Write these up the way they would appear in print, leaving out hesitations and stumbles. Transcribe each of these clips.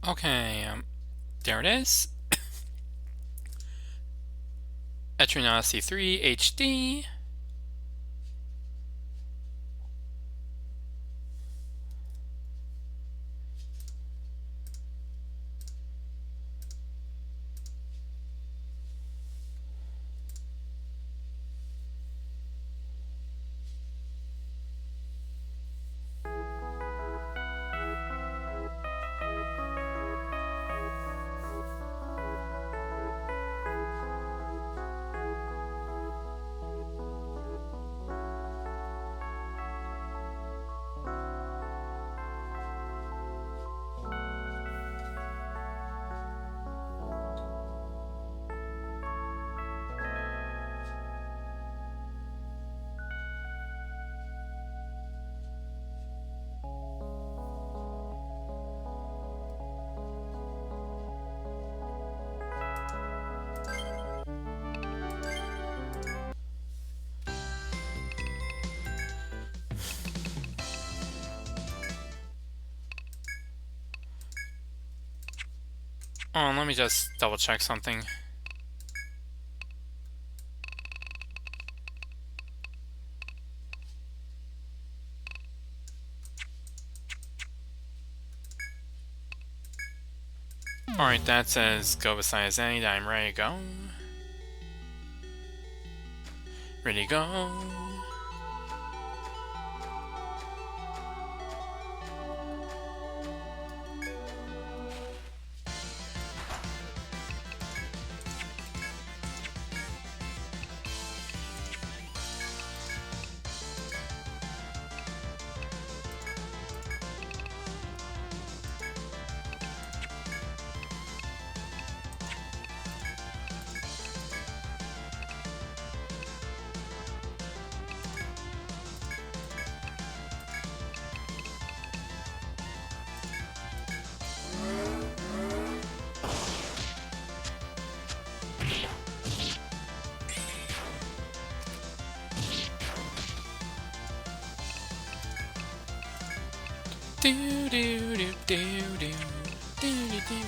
Okay, there it is. Etrian Odyssey 3 HD. Oh, let me just double check something. Alright, that says go beside any. I'm ready to go. Ready to go. Do do do do do do do do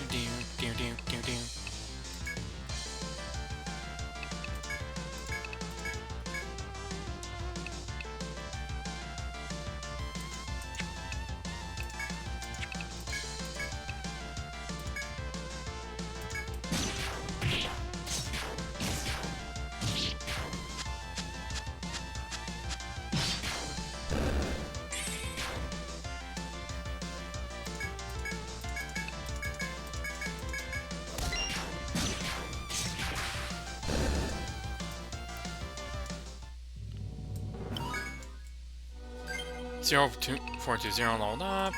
do do do do. Zero 420 leveled up.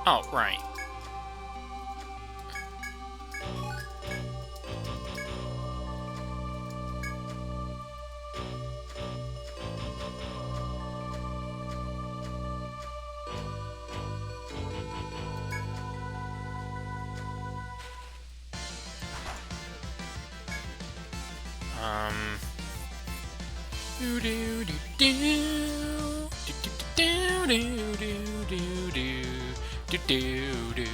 Oh, right. Do do do do do do do do do do do.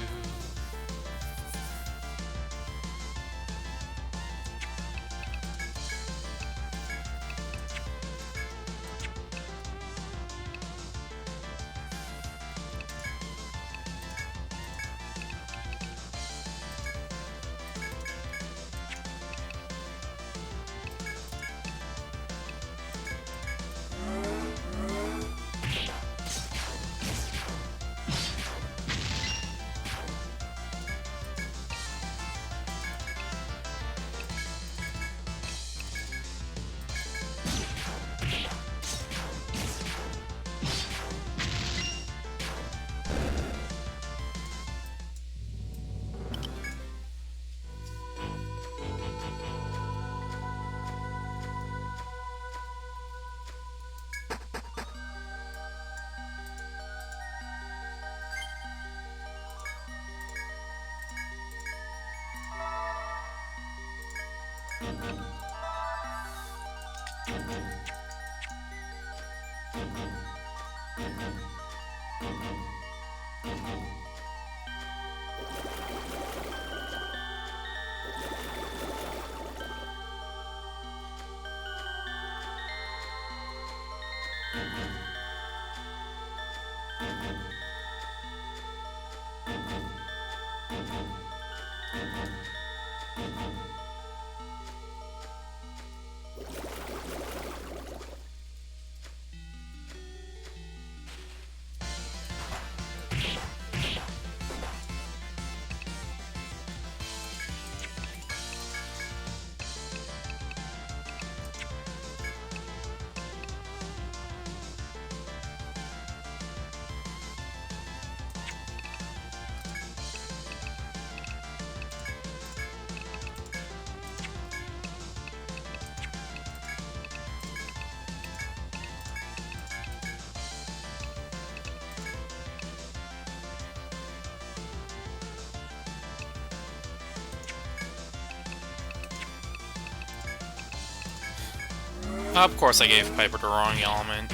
Of course I gave Piper the wrong element.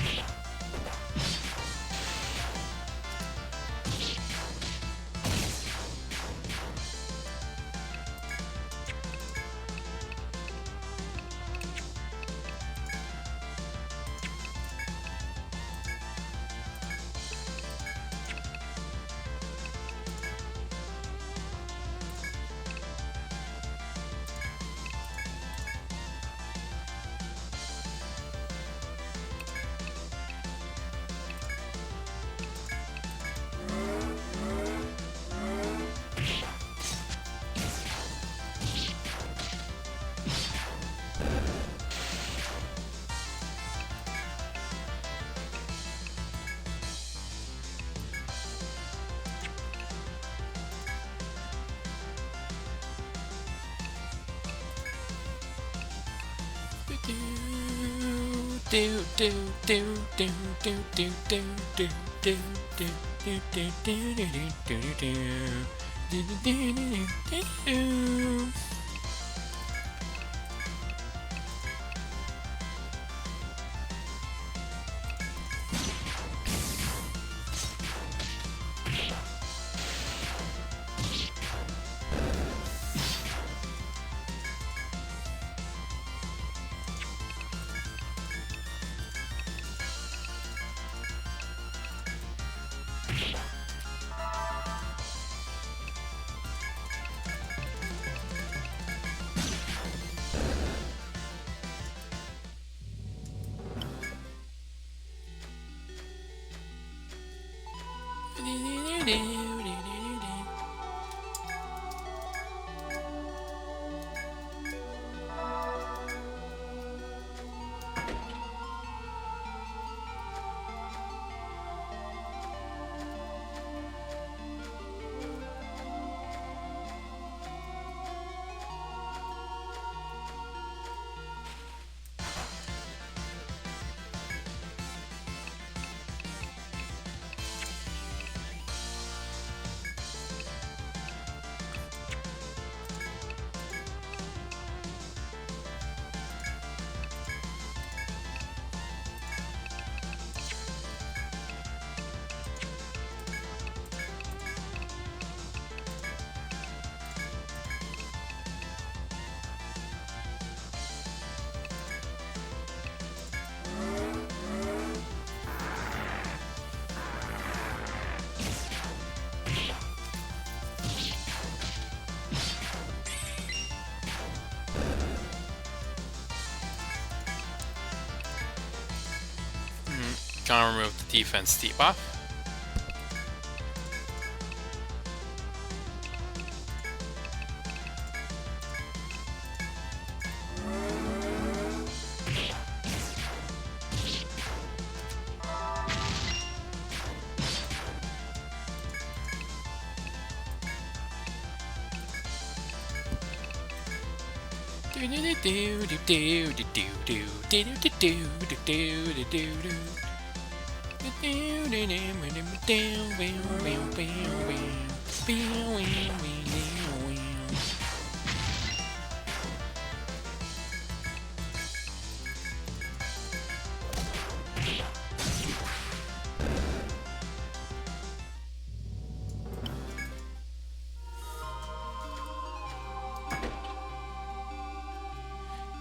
Gonna remove the defense debuff.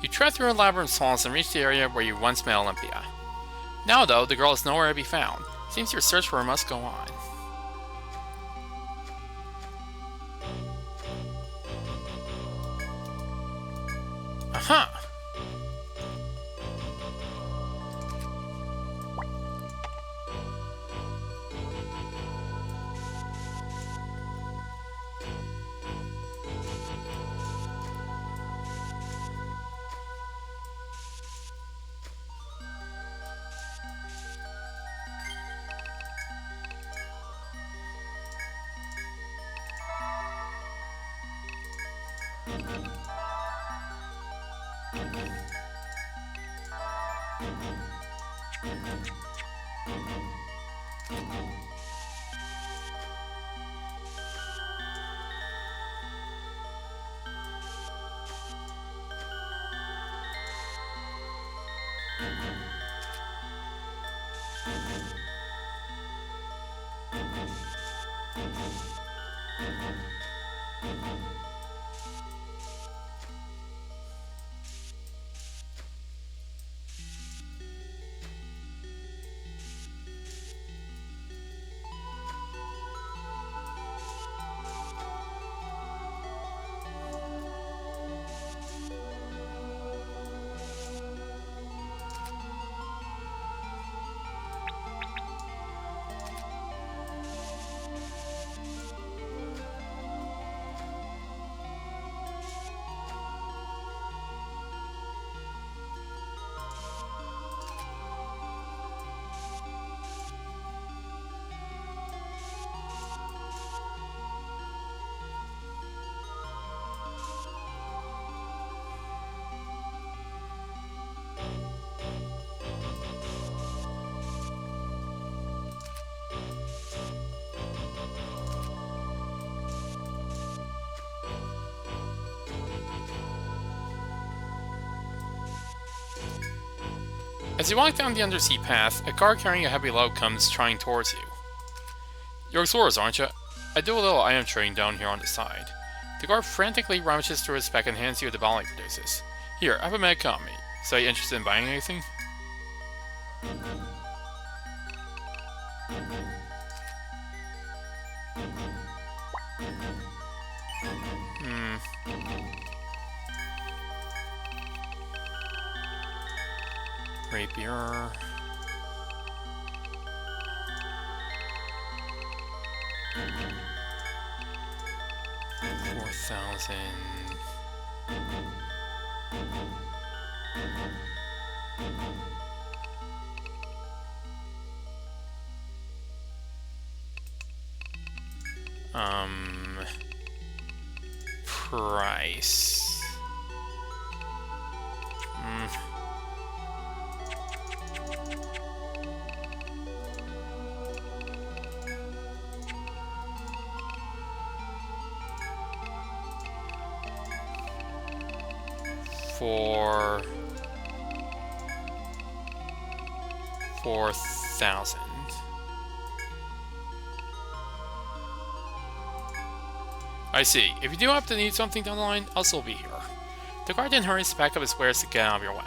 You tread through a labyrinth of tunnels and reach the area where you once met Olympia. Now, though, the girl is nowhere to be found. Seems your search for her must go on. Aha! As you walk down the undersea path, a guard carrying a heavy load comes trotting towards you. You're explorers, aren't you? I do a little item trading down here on the side. The guard frantically rummages through his pack and hands you the bottle he produces. Here, I have a med on me. So are you interested in buying anything? Rapier. $4,000. Price. For 4,000. I see. If you do happen to need something down the line, I'll still be here. The guard then hurries to pack up his wares to get out of your way.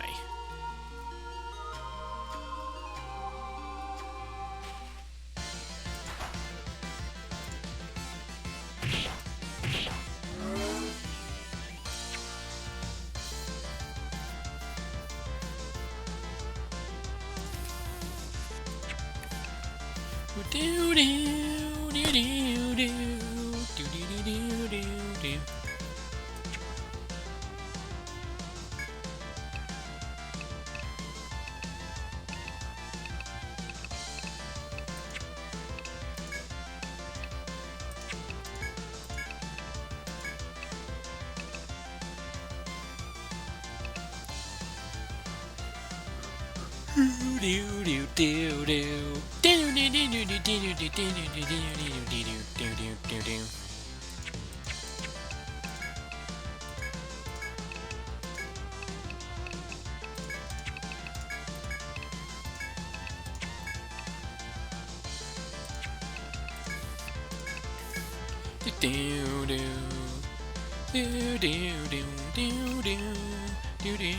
Do do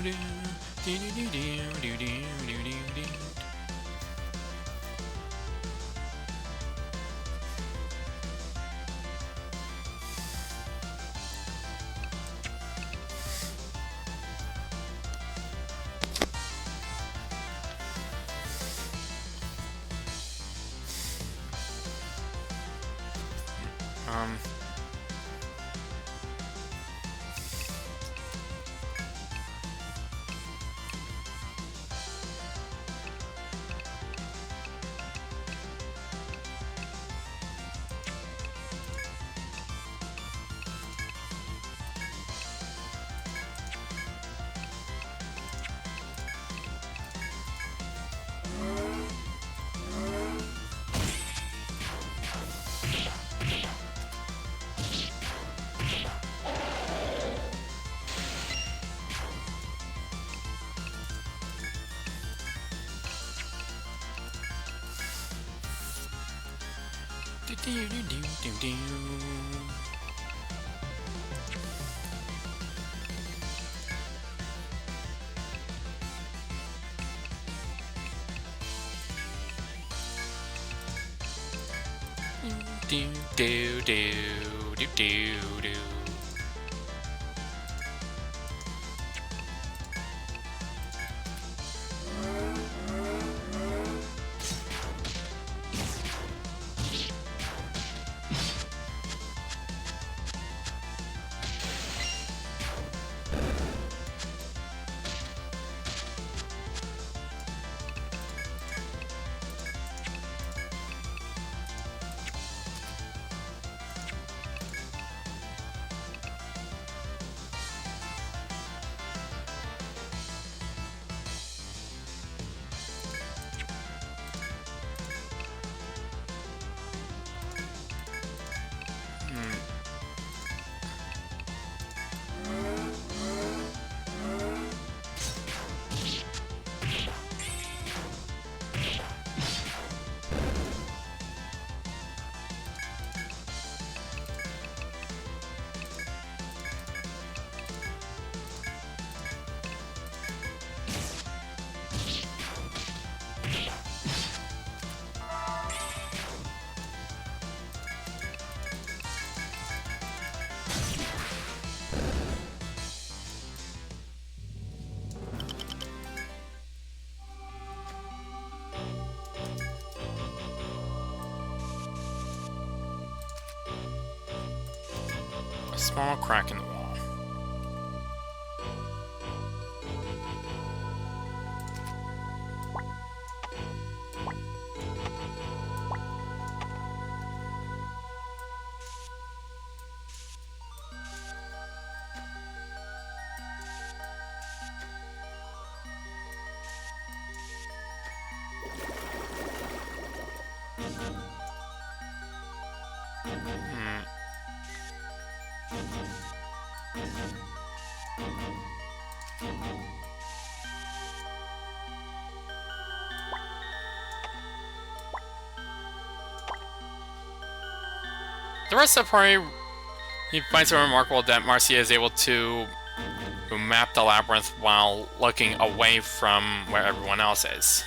do do do do do do do do. Um. Do do do do do do. Do do do do do do. A small crack in the wall. The rest of the party, he finds it remarkable that Marcia is able to map the labyrinth while looking away from where everyone else is.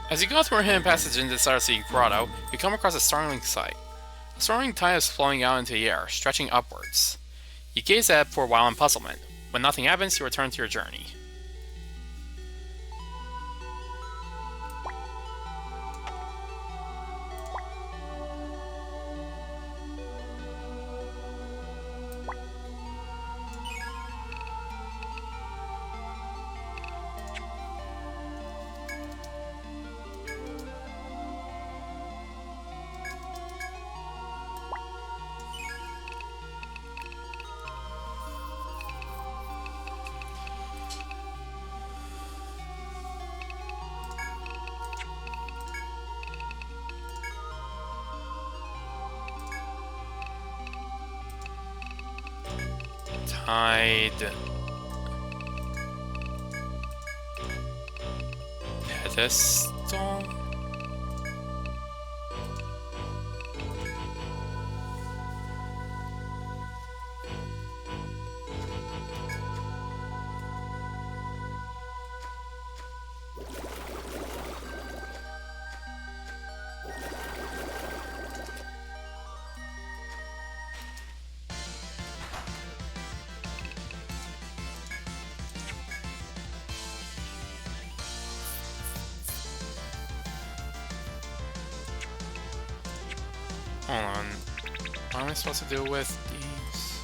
As you go through a hidden passage into this Odyssey grotto, you come across a startling sight. A soaring tide is flowing out into the air, stretching upwards. You gaze at it for a while in puzzlement. When nothing happens, you return to your journey. Tide. Pedestal? Hold on. What am I supposed to do with these?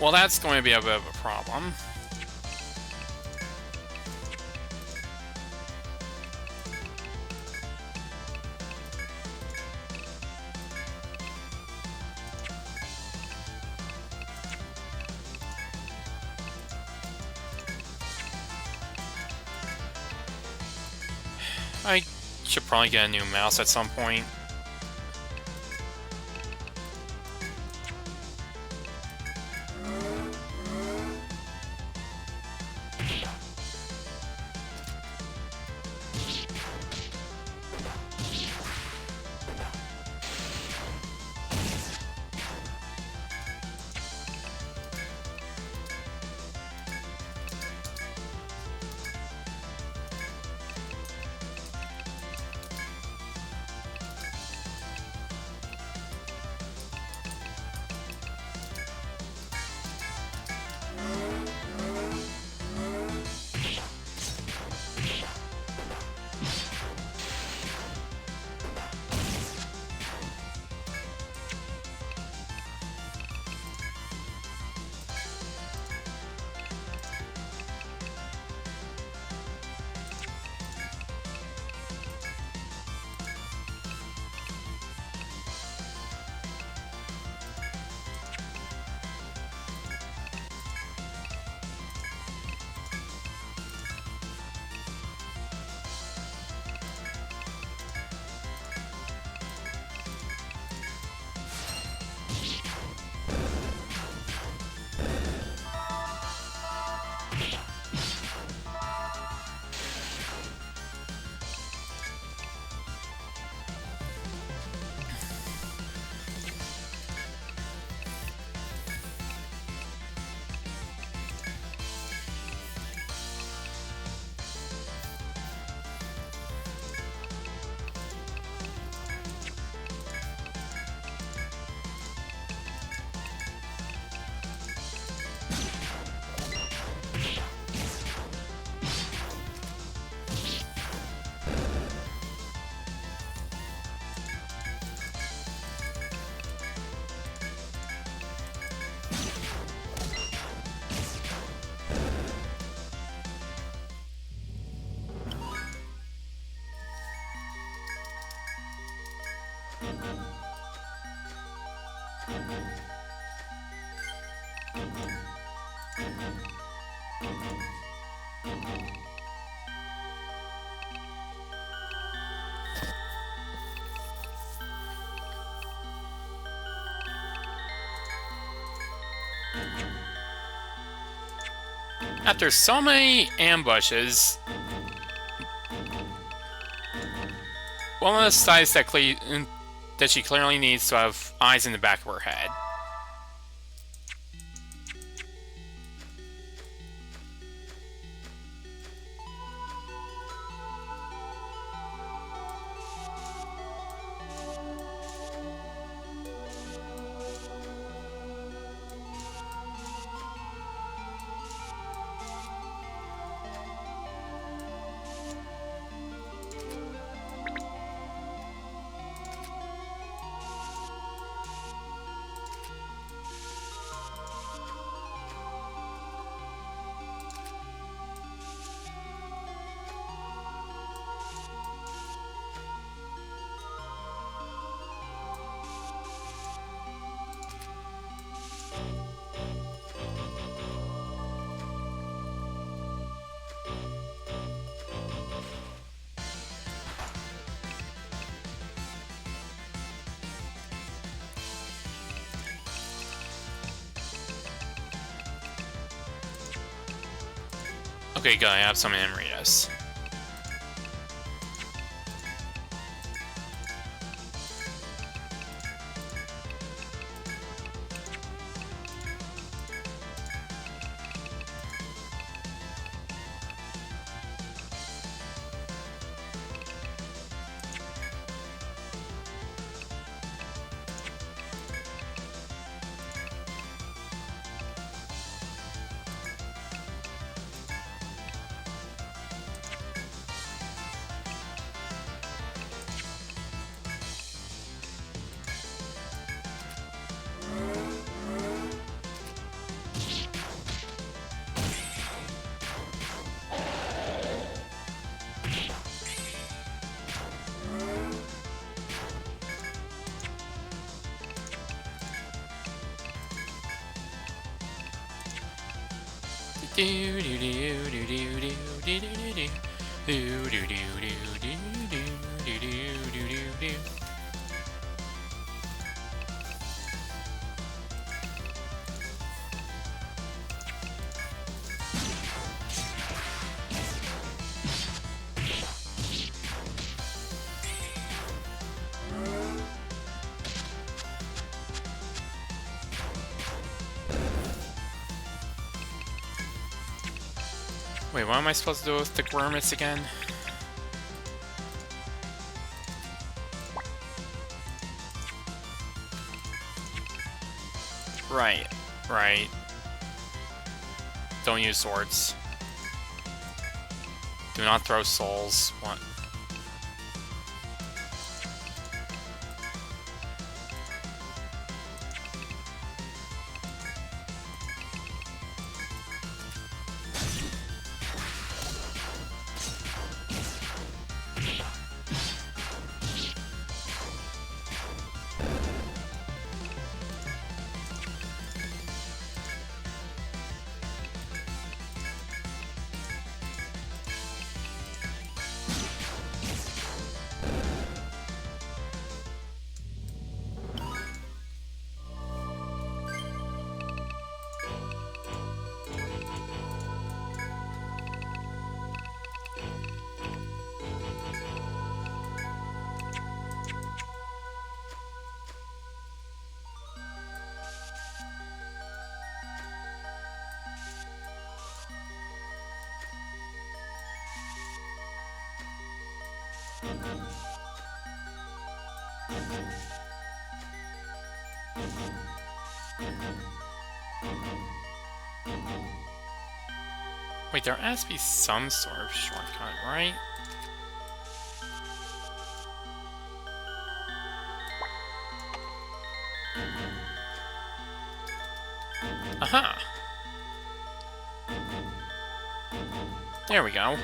Well, that's going to be a bit of a problem. I should probably get a new mouse at some point. After so many ambushes, Wilma decides that she clearly needs to have eyes in the back of her head. Okay, good, I have some Amritas. Wait, what am I supposed to do with the Wormits again? Right, right. Don't use swords. Do not throw souls. What? Wait, there has to be some sort of shortcut, right? Aha! There we go.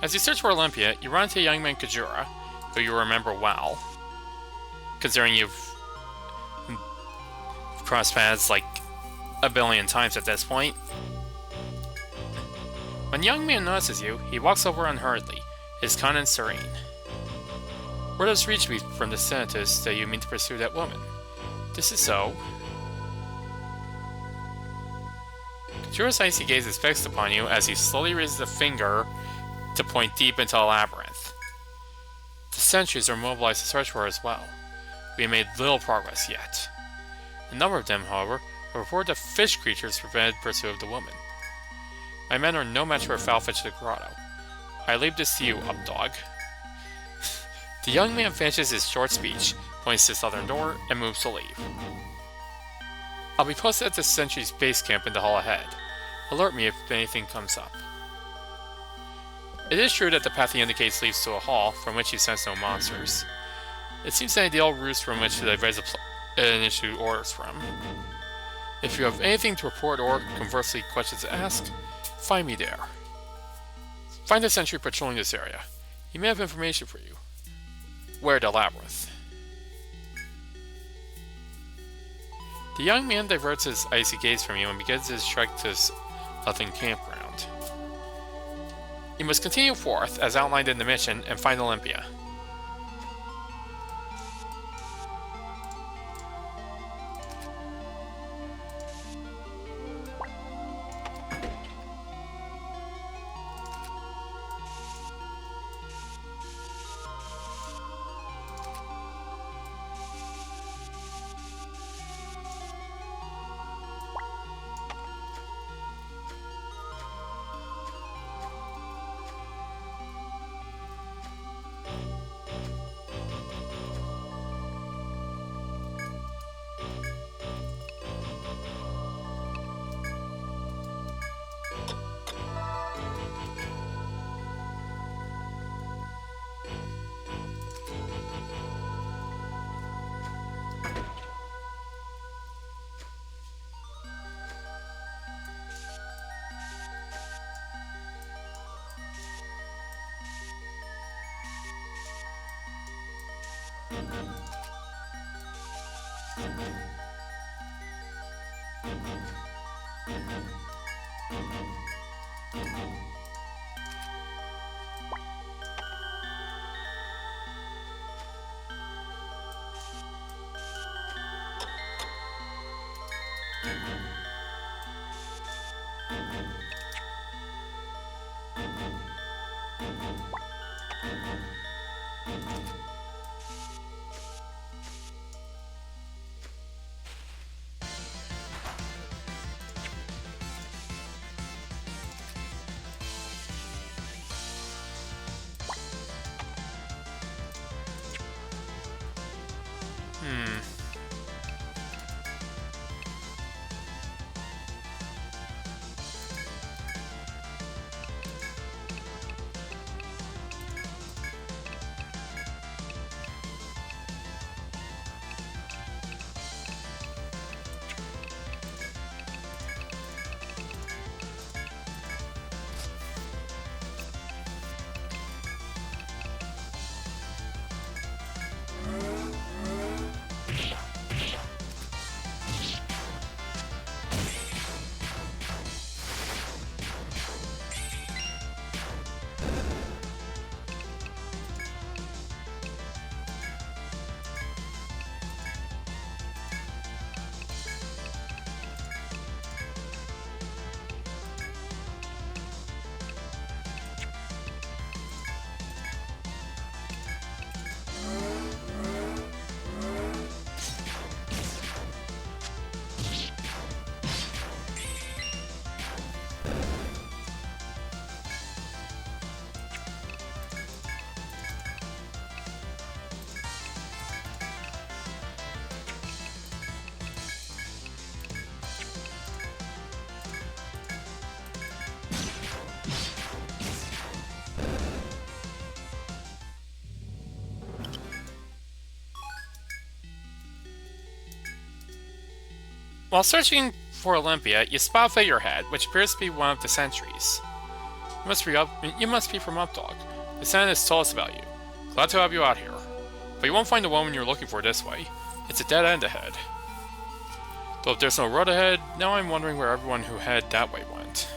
As you search for Olympia, you run into a young man Kajura, who you remember well, considering you've crossed paths like a billion times at this point. When the young man notices you, he walks over unhurriedly, his countenance serene. Word has reached me from the Senatus that you mean to pursue that woman. This is so. Kajura's icy gaze is fixed upon you as he slowly raises a finger to point deep into a labyrinth. The sentries are mobilized to search for her as well. We have made little progress yet. A number of them, however, have reported that fish creatures prevented pursuit of the woman. My men are no match for a foul fish to the grotto. I leave this to you, updog. The young man finishes his short speech, points to the southern door, and moves to leave. I'll be posted at the sentry's base camp in the hall ahead. Alert me if anything comes up. It is true that the path he indicates leads to a hall from which he sense no monsters. It seems an ideal roost from which to advise and issue orders from. If you have anything to report or, conversely, questions to ask, find me there. Find the sentry patrolling this area. He may have information for you. Where the labyrinth? The young man diverts his icy gaze from you and begins his trek to his nothing campground. You must continue forth, as outlined in the mission, and find Olympia. While searching for Olympia, you spot a figurehead, which appears to be one of the sentries. You must be from Updog. The scientists told us about you. Glad to have you out here. But you won't find the woman you're looking for this way. It's a dead end ahead. Though if there's no road ahead, now I'm wondering where everyone who headed that way went.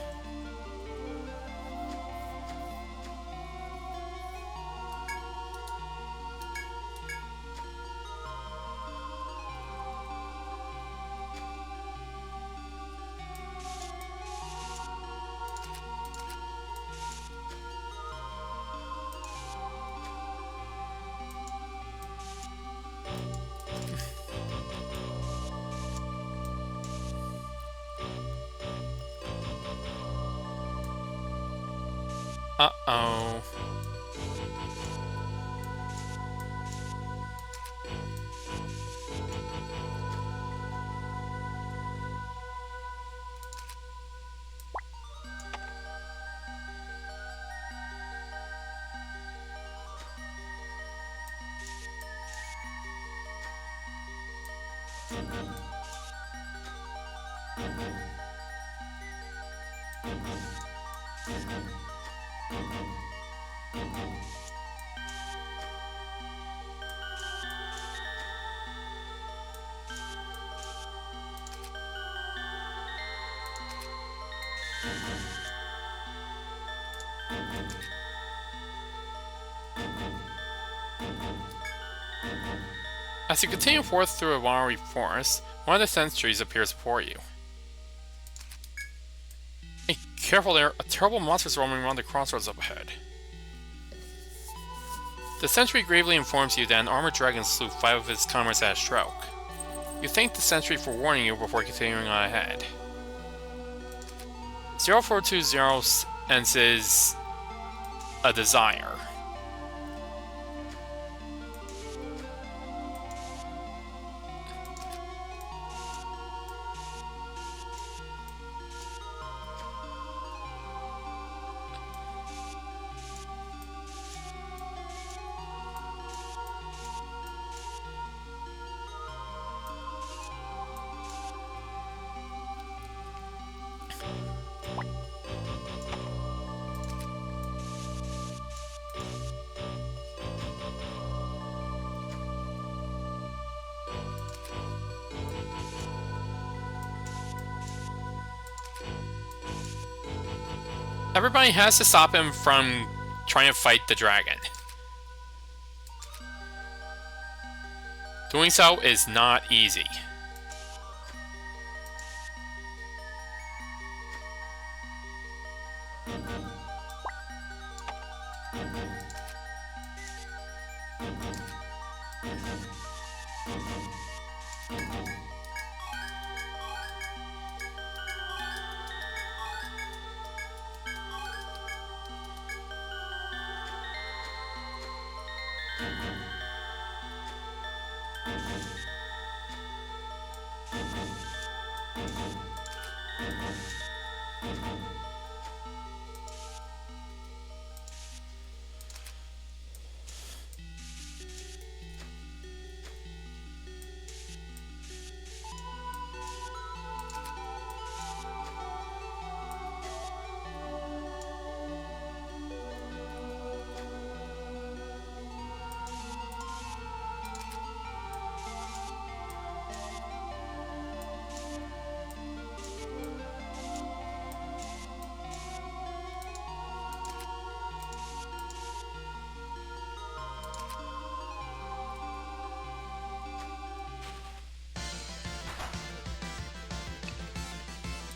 Uh-oh. As you continue forth through a wiry forest, one of the sentries appears before you. Hey, careful there, a terrible monster is roaming around the crossroads up ahead. The sentry gravely informs you that an armored dragon slew 5 of his comrades at a stroke. You thank the sentry for warning you before continuing on ahead. 0420 and says a desire. Everybody has to stop him from trying to fight the dragon. Doing so is not easy.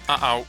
Uh-oh.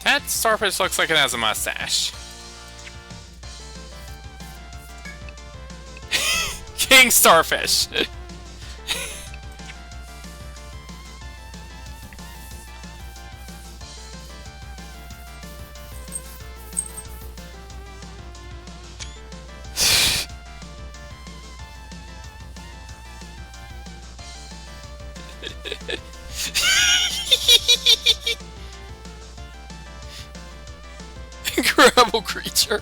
That starfish looks like it has a mustache. King Starfish! Incredible creature.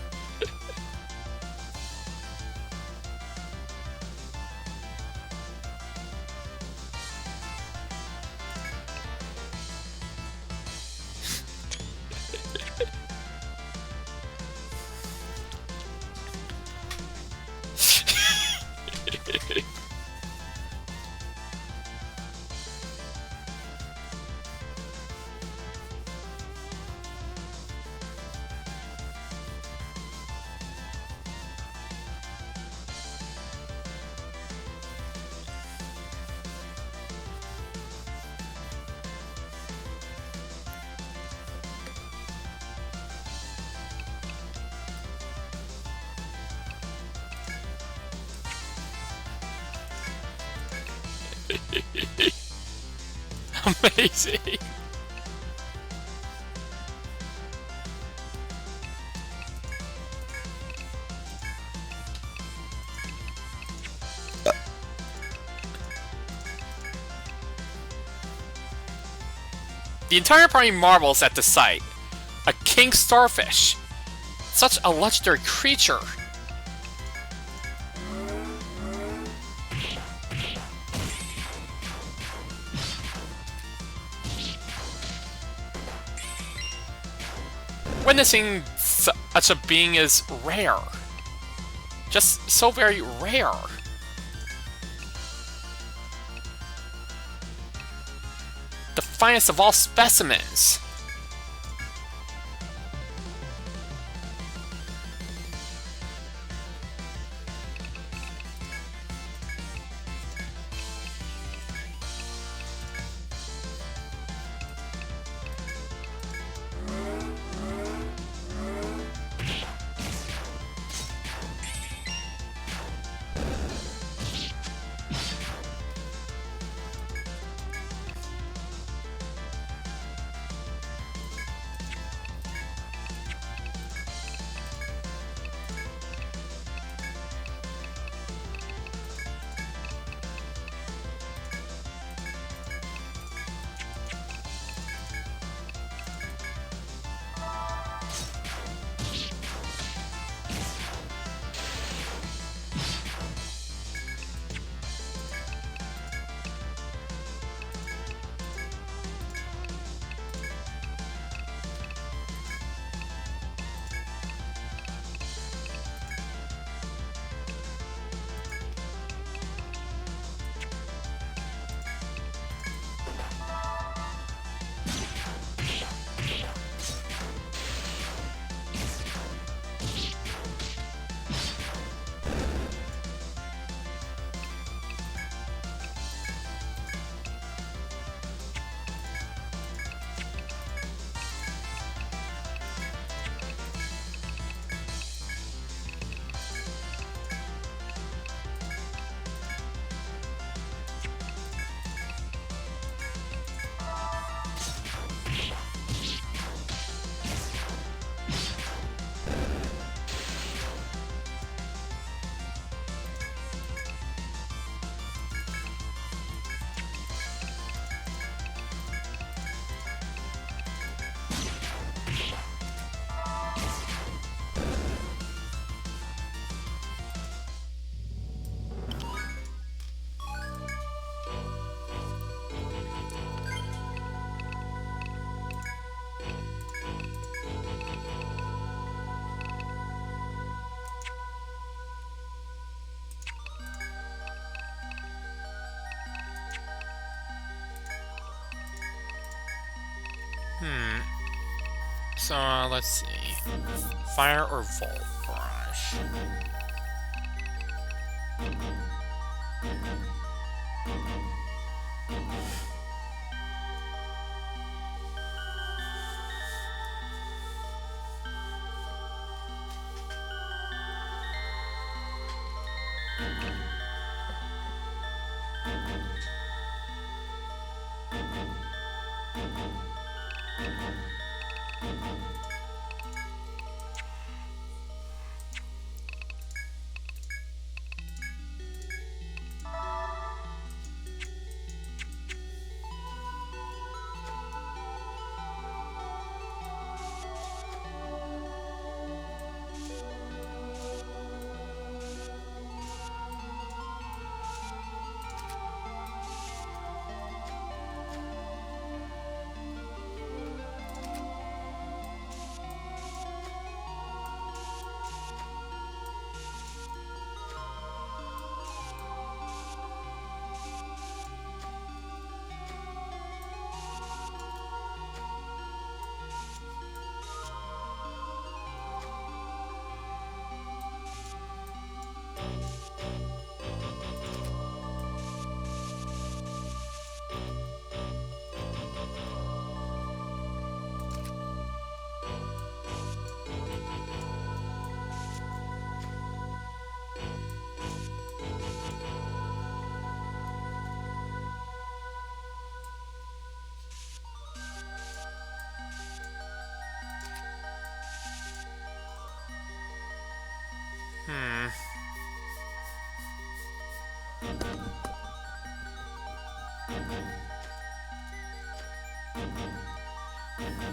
Amazing. The entire party marvels at the sight. A king starfish. Such a legendary creature. Witnessing such a being is rare. Just so very rare. The finest of all specimens. So, let's see. Fire or Volt Barrage?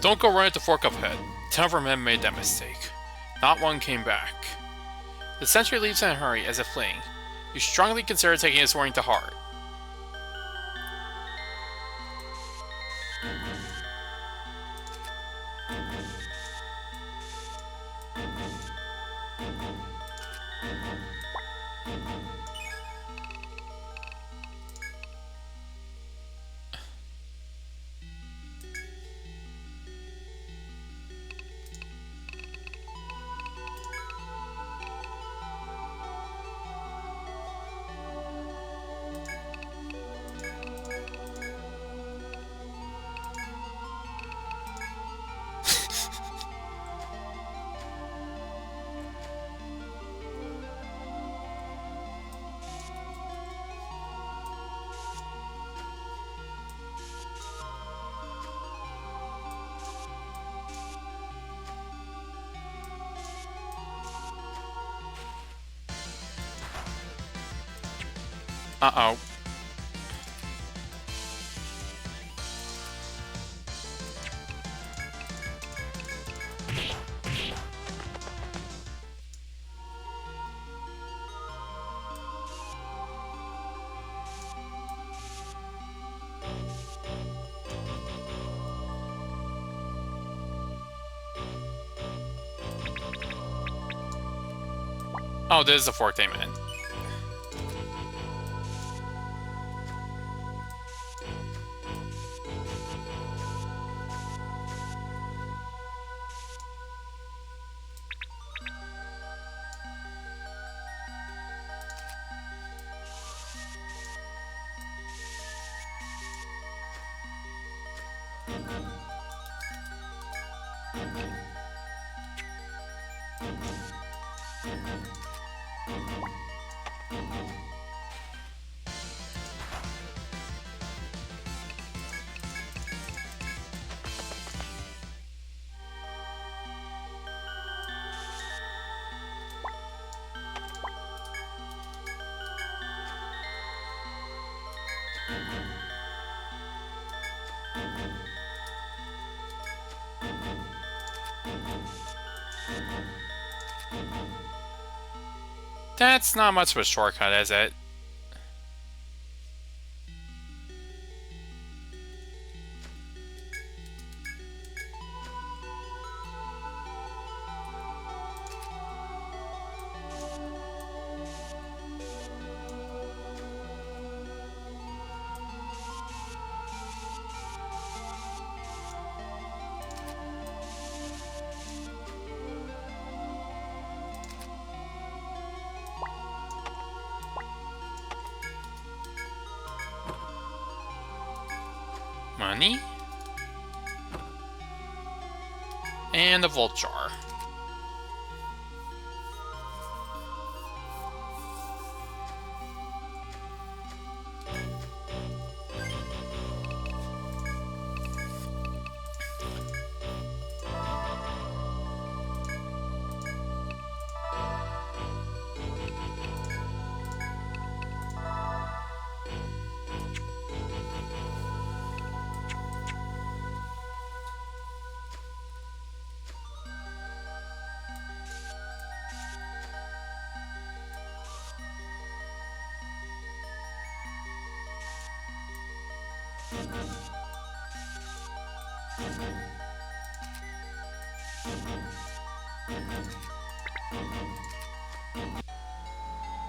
Don't go right at the fork up head. 10 of our men made that mistake. Not one came back. The sentry leaves in a hurry, as if fleeing. You strongly consider taking his warning to heart. Uh-oh. Oh, this is the fork they meant. That's not much of a shortcut, is it? Money. And a Volt Jar.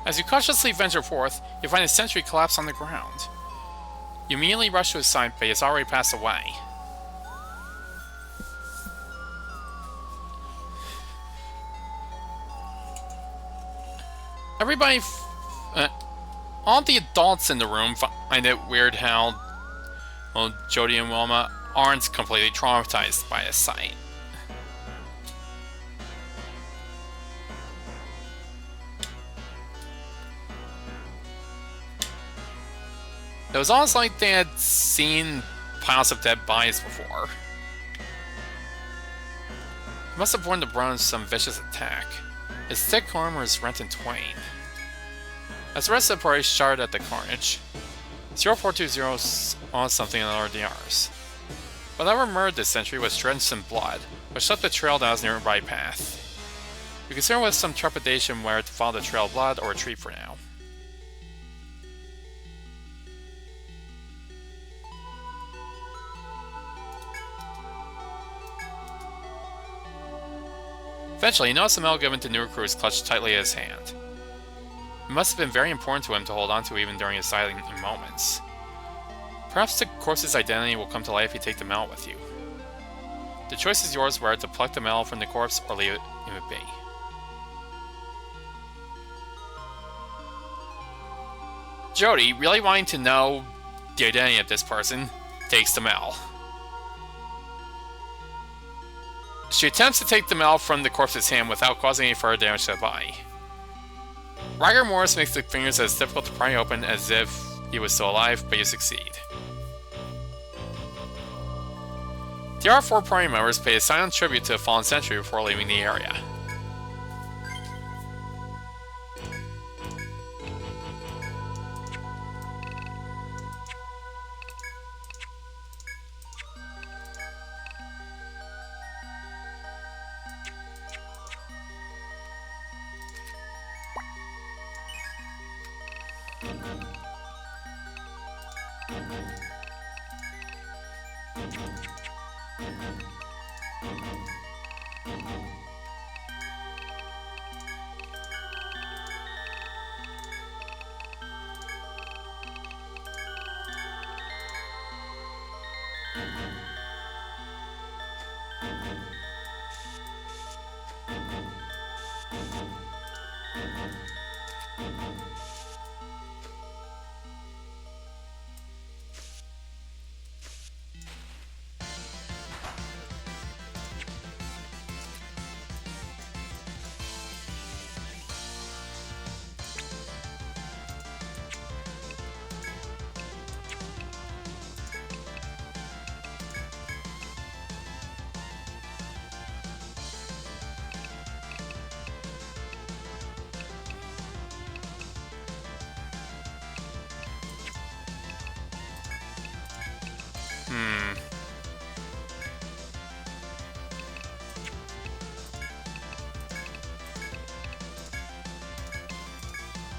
As you cautiously venture forth, you find a sentry collapsed on the ground. You immediately rush to his side, but he has already passed away. Everybody, all the adults in the room find it weird how, well, Jody and Wilma aren't completely traumatized by the sight. It was almost like they had seen piles of dead bodies before. He must have borne the brunt of some vicious attack. His thick armor is rent in twain. As the rest of the party shuddered at the carnage, 0420 saw something in the RDRs. Whatever murdered this sentry was drenched in blood, which left a trail down his nearby path. You consider with some trepidation whether to follow the trail of blood or retreat for now. Eventually, he noticed the medal given to new recruits clutched tightly in his hand. It must have been very important to him to hold on to even during his silent moments. Perhaps the corpse's identity will come to life if you take the medal with you. The choice is yours whether to pluck the medal from the corpse or leave it be. Jody, really wanting to know the identity of this person, takes the medal. She attempts to take the medal from the corpse's hand without causing any further damage to the body. Rigor Morris makes the fingers as difficult to pry open as if he was still alive, but you succeed. The R4 party members pay a silent tribute to the fallen sentry before leaving the area.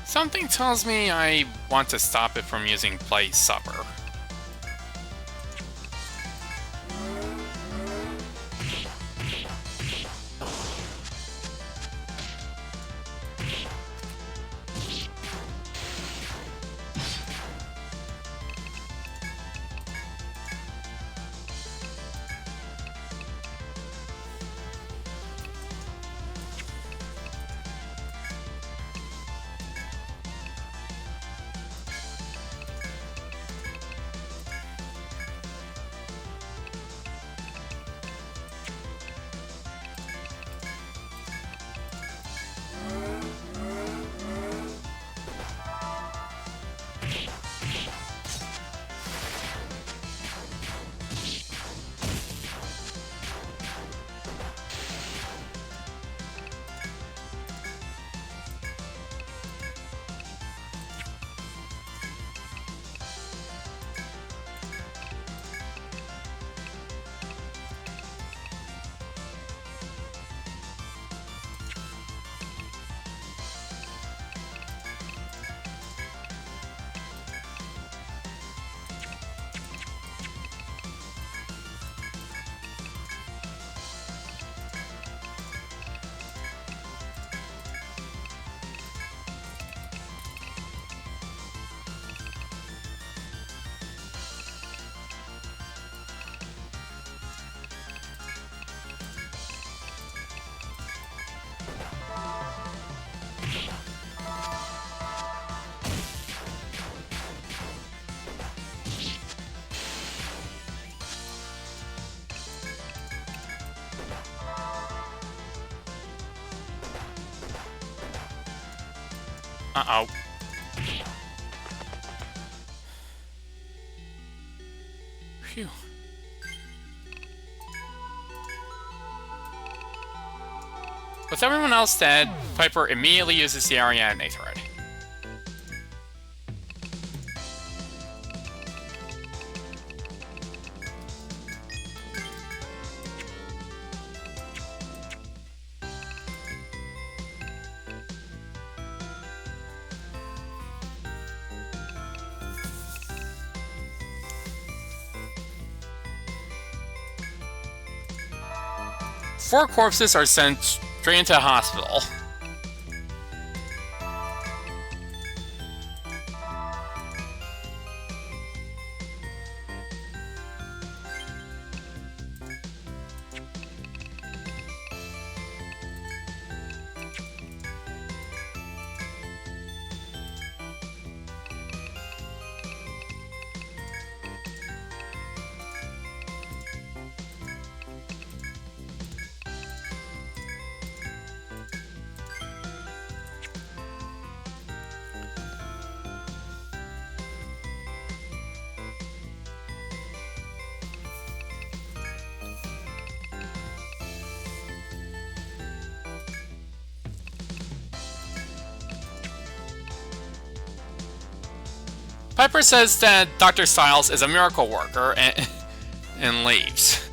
Something tells me I want to stop it from using Play Supper. Uh-oh. Phew. With everyone else dead, Piper immediately uses the Ariadne thread. Four corpses are sent straight into a hospital. Piper says that Dr. Styles is a miracle worker and leaves.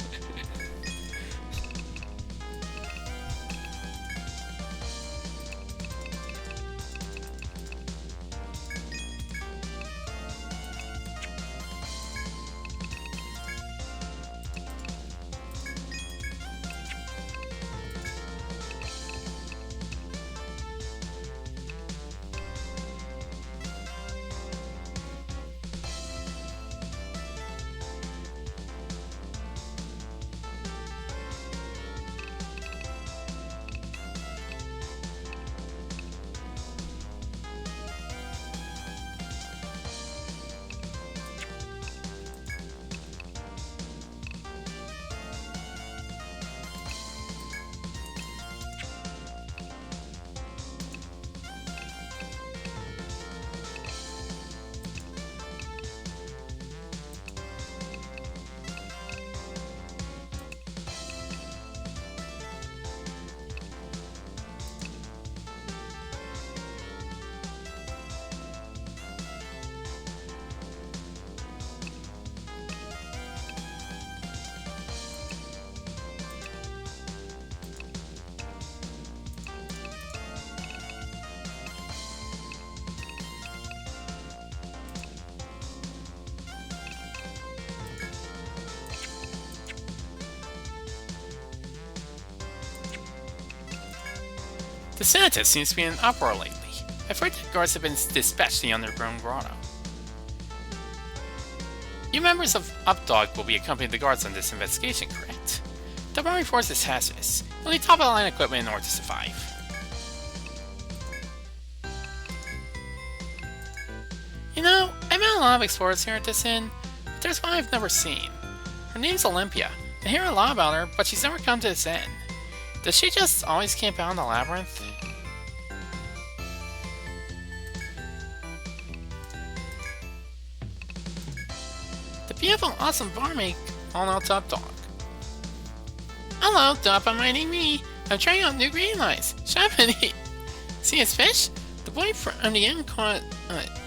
The scientist seems to be in an uproar lately. I've heard that guards have been dispatched to the underground grotto. You members of Updog will be accompanying the guards on this investigation, correct? The Army Force is hazardous. You'll need top-of-the-line equipment in order to survive. You know, I met a lot of explorers here at this inn, but there's one I've never seen. Her name's Olympia. I hear a lot about her, but she's never come to this inn. Does she just always camp out in the labyrinth? The beautiful, awesome barmaid calling out to Updog. Hello, stop by minding me. I'm trying out new green lights. Shop and eat. See his fish? The boy from the inn caught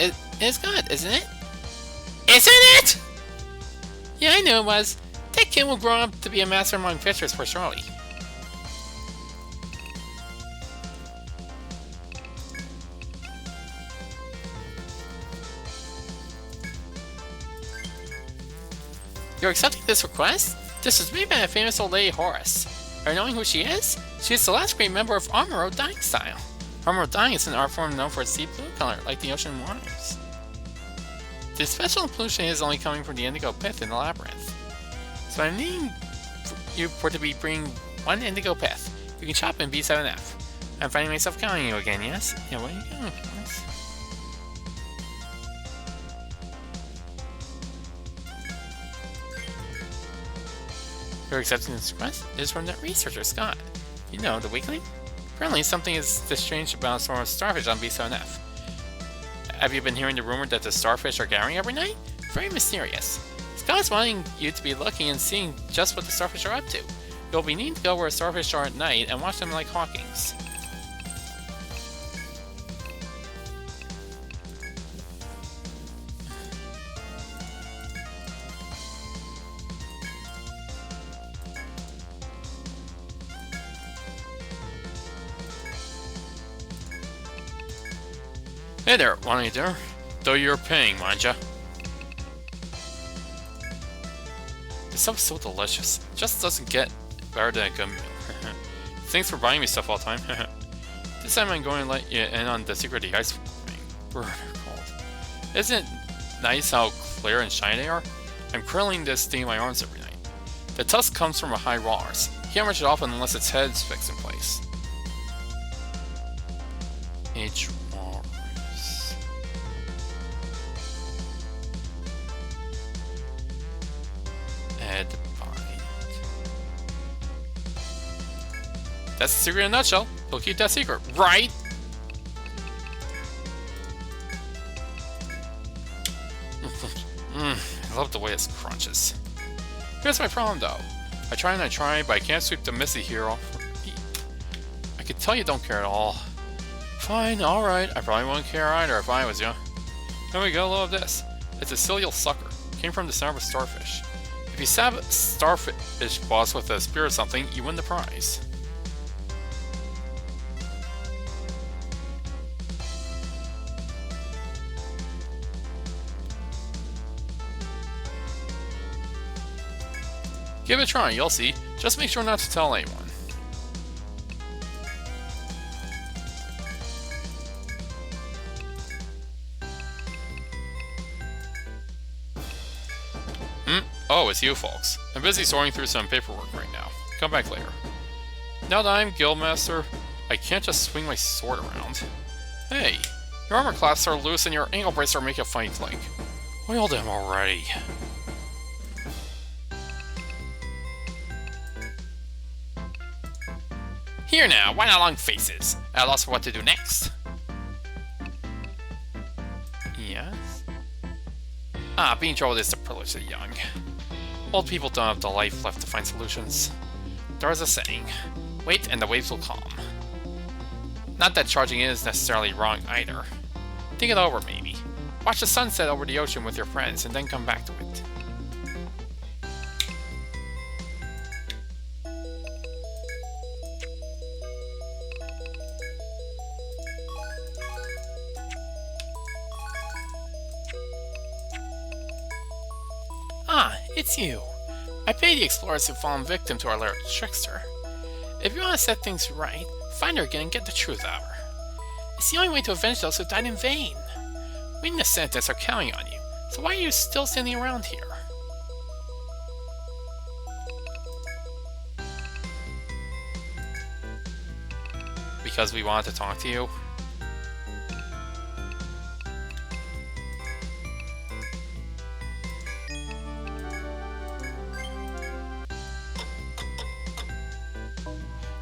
it is good, isn't it? Isn't it? Yeah, I knew it was. That kid will grow up to be a master among fishers for surely. You're accepting this request? This was made by a famous old lady, Horace. Are you knowing who she is? She is the last great member of Armoro Dyeing Style. Armoro Dyeing is an art form known for its deep blue color, like the ocean waters. The special pollution is only coming from the indigo pith in the labyrinth. So I'm needing you for to be bring one indigo pith. You can shop in B7F. I'm finding myself counting you again, yes? Yeah, where are you going? Nice. Your acceptance request is from that researcher, Scott. You know, the weakling? Apparently something is strange about a swarm of starfish on B7F. Have you been hearing the rumor that the starfish are gathering every night? Very mysterious. Scott's wanting you to be looking and seeing just what the starfish are up to. You'll be needing to go where starfish are at night and watch them like hawkings. Hey there, want any dinner? Though you're paying, mind ya. This stuff's so delicious. It just doesn't get better than a good meal. Thanks for buying me stuff all the time. This time I'm going to let you in on the secret of the ice thing. Isn't it nice how clear and shiny they are? I'm curling this thing in my arms every night. The tusk comes from a high rollers. You can't rush it off unless its head's fixed in place. H. That's the secret in a nutshell. He'll keep that secret, right? I love the way it crunches. Here's my problem though. I try and I try, but I can't sweep the Missy here off her feet. I could tell you don't care at all. Fine, alright. I probably wouldn't care either if I was you. Here we go, look at this. It's a silly old sucker. Came from the sound of a starfish. If you stab a starfish boss with a spear or something, you win the prize. Give it a try, you'll see. Just make sure not to tell anyone. Oh, it's you folks. I'm busy sorting through some paperwork right now. Come back later. Now that I'm Guildmaster, I can't just swing my sword around. Hey, your armor clasps are loose and your ankle braces are making a funny click. Oil them already. Here now, why not long faces? At a loss for what to do next. Yes? Ah, being troubled is the privilege of the young. Old people don't have the life left to find solutions. There's a saying, wait and the waves will calm. Not that charging in is necessarily wrong either. Think it over maybe. Watch the sunset over the ocean with your friends and then come back to it. Ah, it's you. I pay the explorers who've fallen victim to our little trickster. If you want to set things right, find her again and get the truth out of her. It's the only way to avenge those who died in vain. We in the sentence are counting on you, so why are you still standing around here? Because we wanted to talk to you?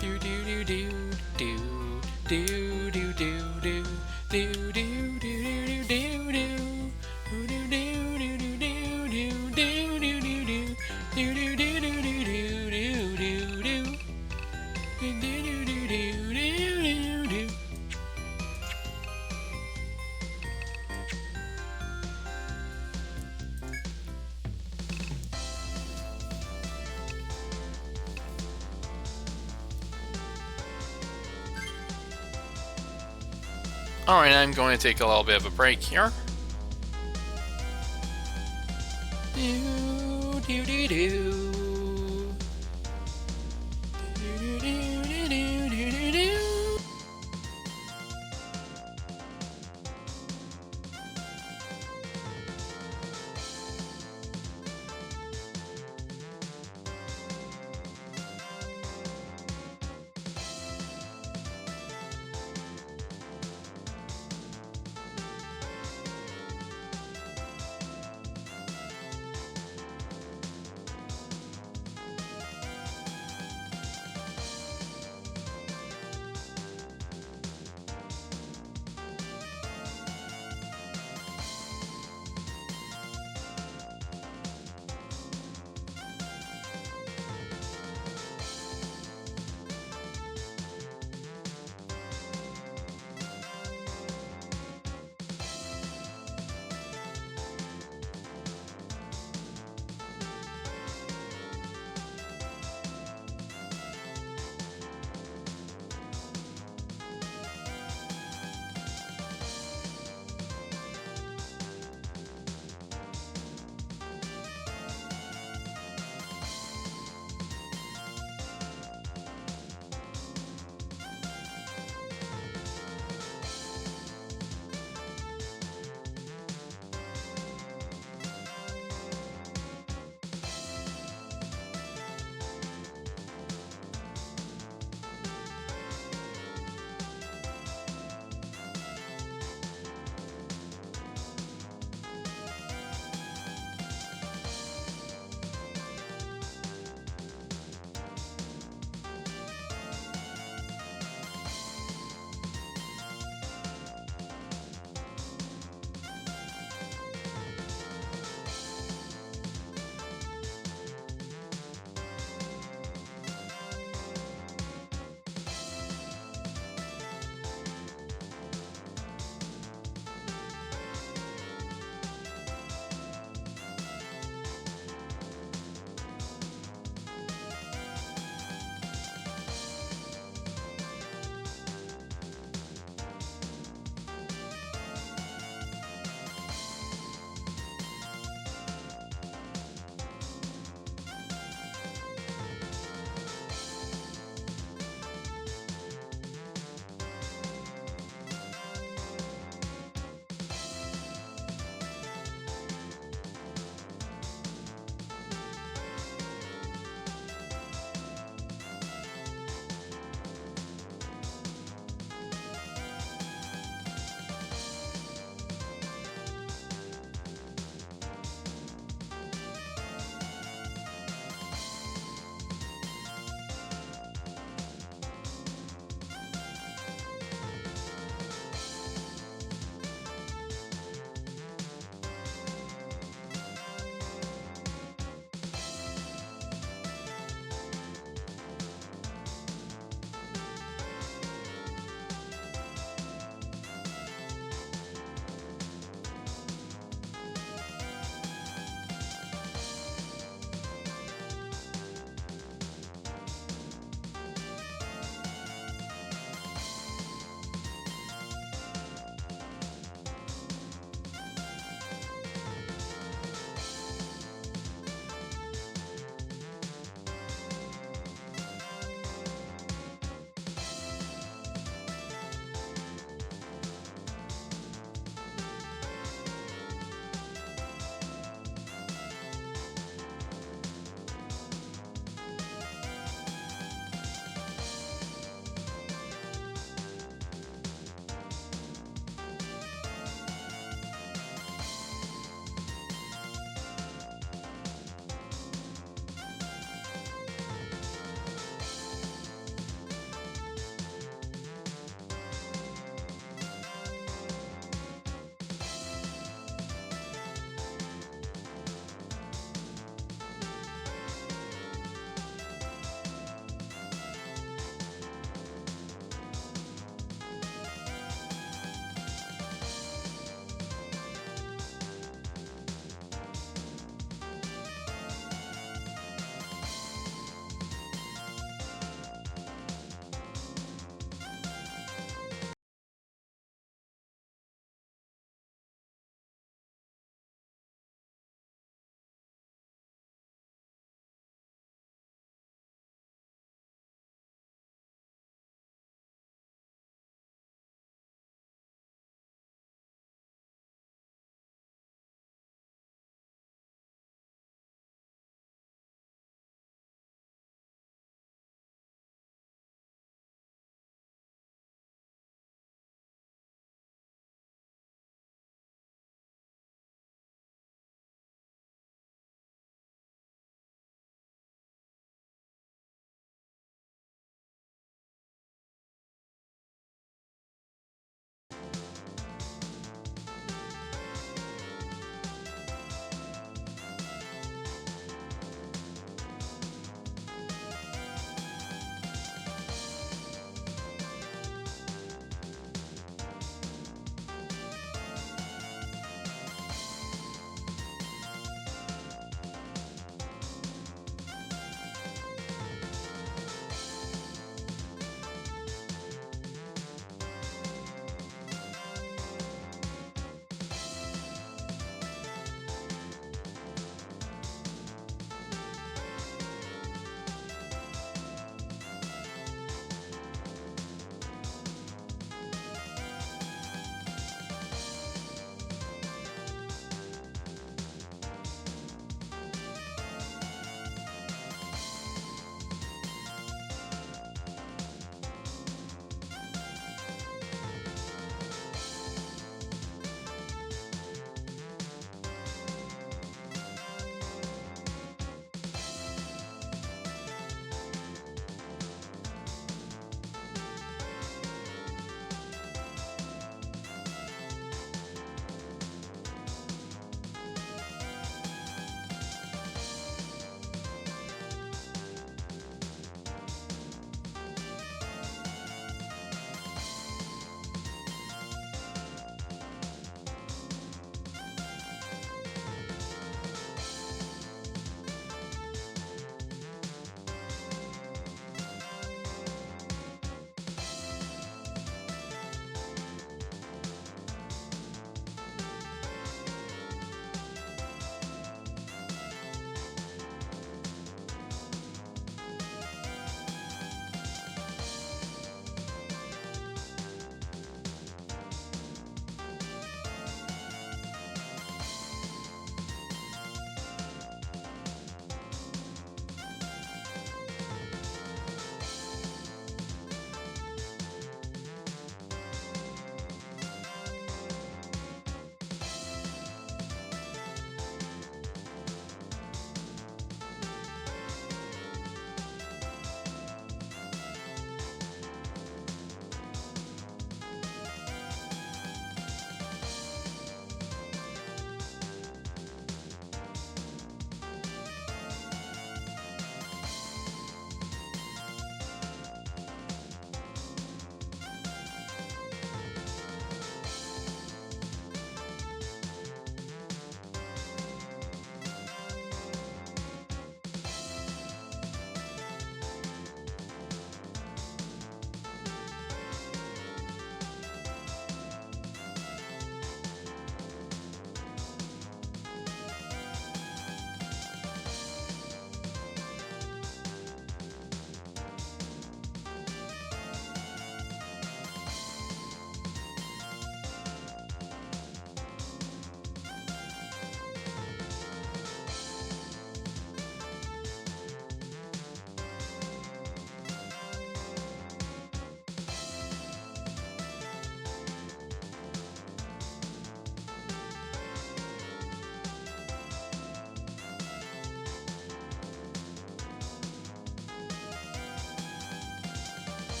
Do do do do do do do do do do do do do Alright, I'm going to take a little bit of a break here. Do, do, do, do. Do, do, do, do, do, do, do.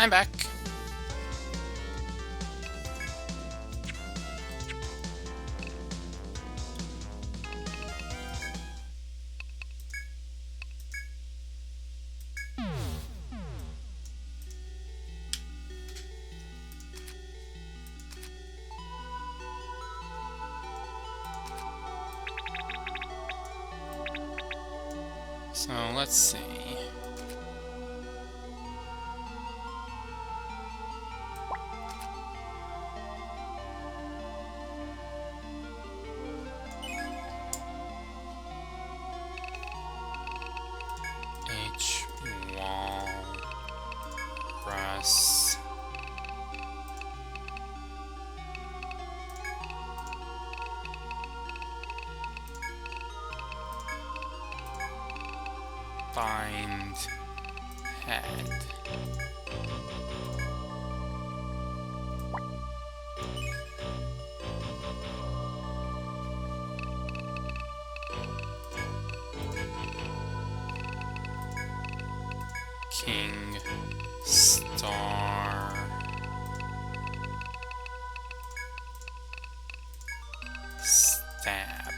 I'm back. So let's see. Wall press. Bind head. King Star Stab.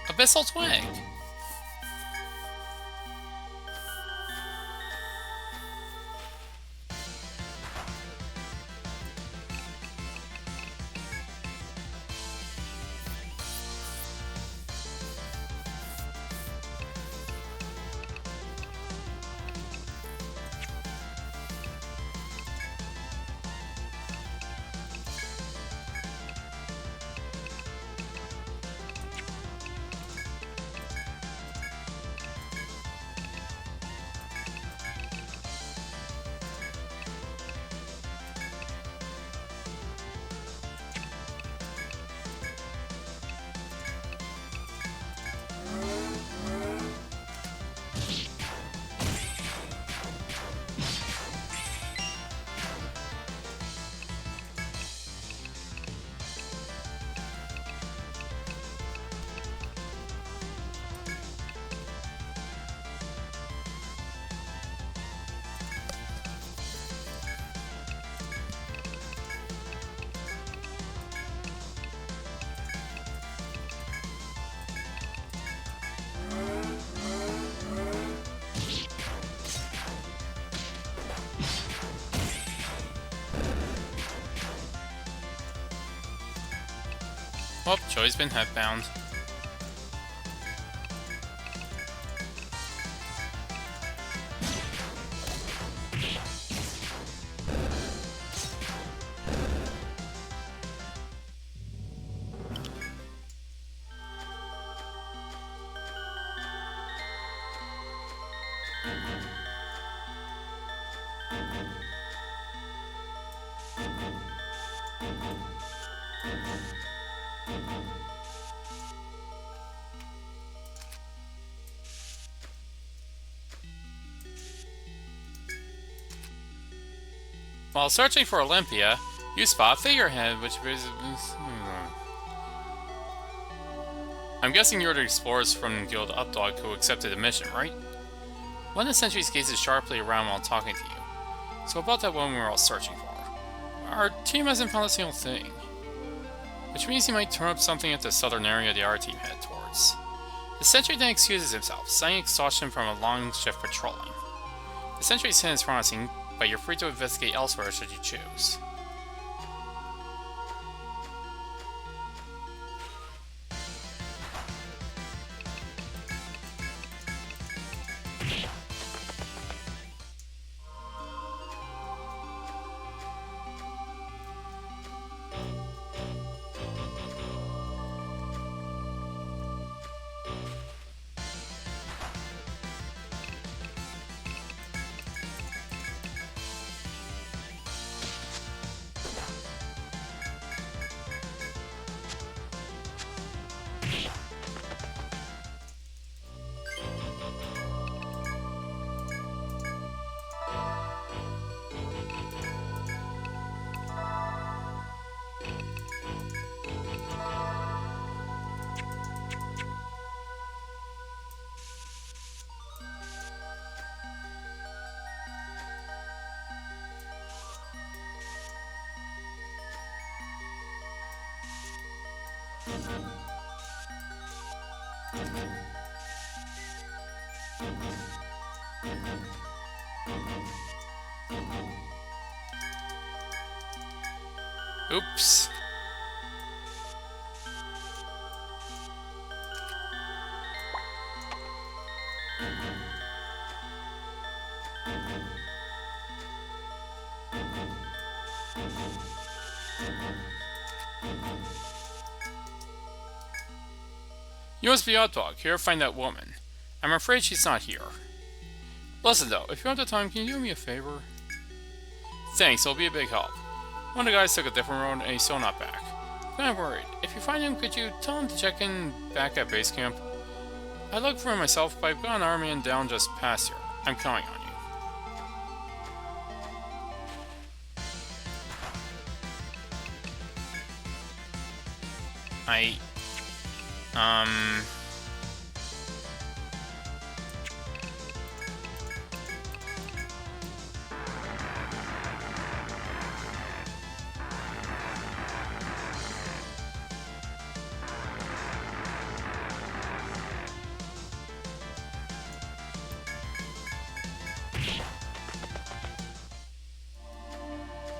Abyssal Twig! Well, Joey's been headbound. While searching for Olympia, you spot a figurehead, which is... I'm guessing you're the explorers from Guild Updog who accepted the mission, right? One of the sentries gazes sharply around while talking to you. So about that one we were all searching for. Our team hasn't found a single thing. Which means he might turn up something at the southern area the R team headed towards. The sentry then excuses himself, citing exhaustion from a long shift patrolling. The sentry's hint is promising, but you're free to investigate elsewhere should you choose. Oops. You must be Oddbug, here to find that woman. I'm afraid she's not here. Listen though, if you have the time, can you do me a favor? Thanks, it'll be a big help. One of the guys took a different road and he's still not back. I'm kinda worried. If you find him, could you tell him to check in back at base camp? I looked for him myself, but I've got an army man down just past here. I'm counting on you.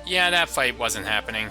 Yeah, that fight wasn't happening.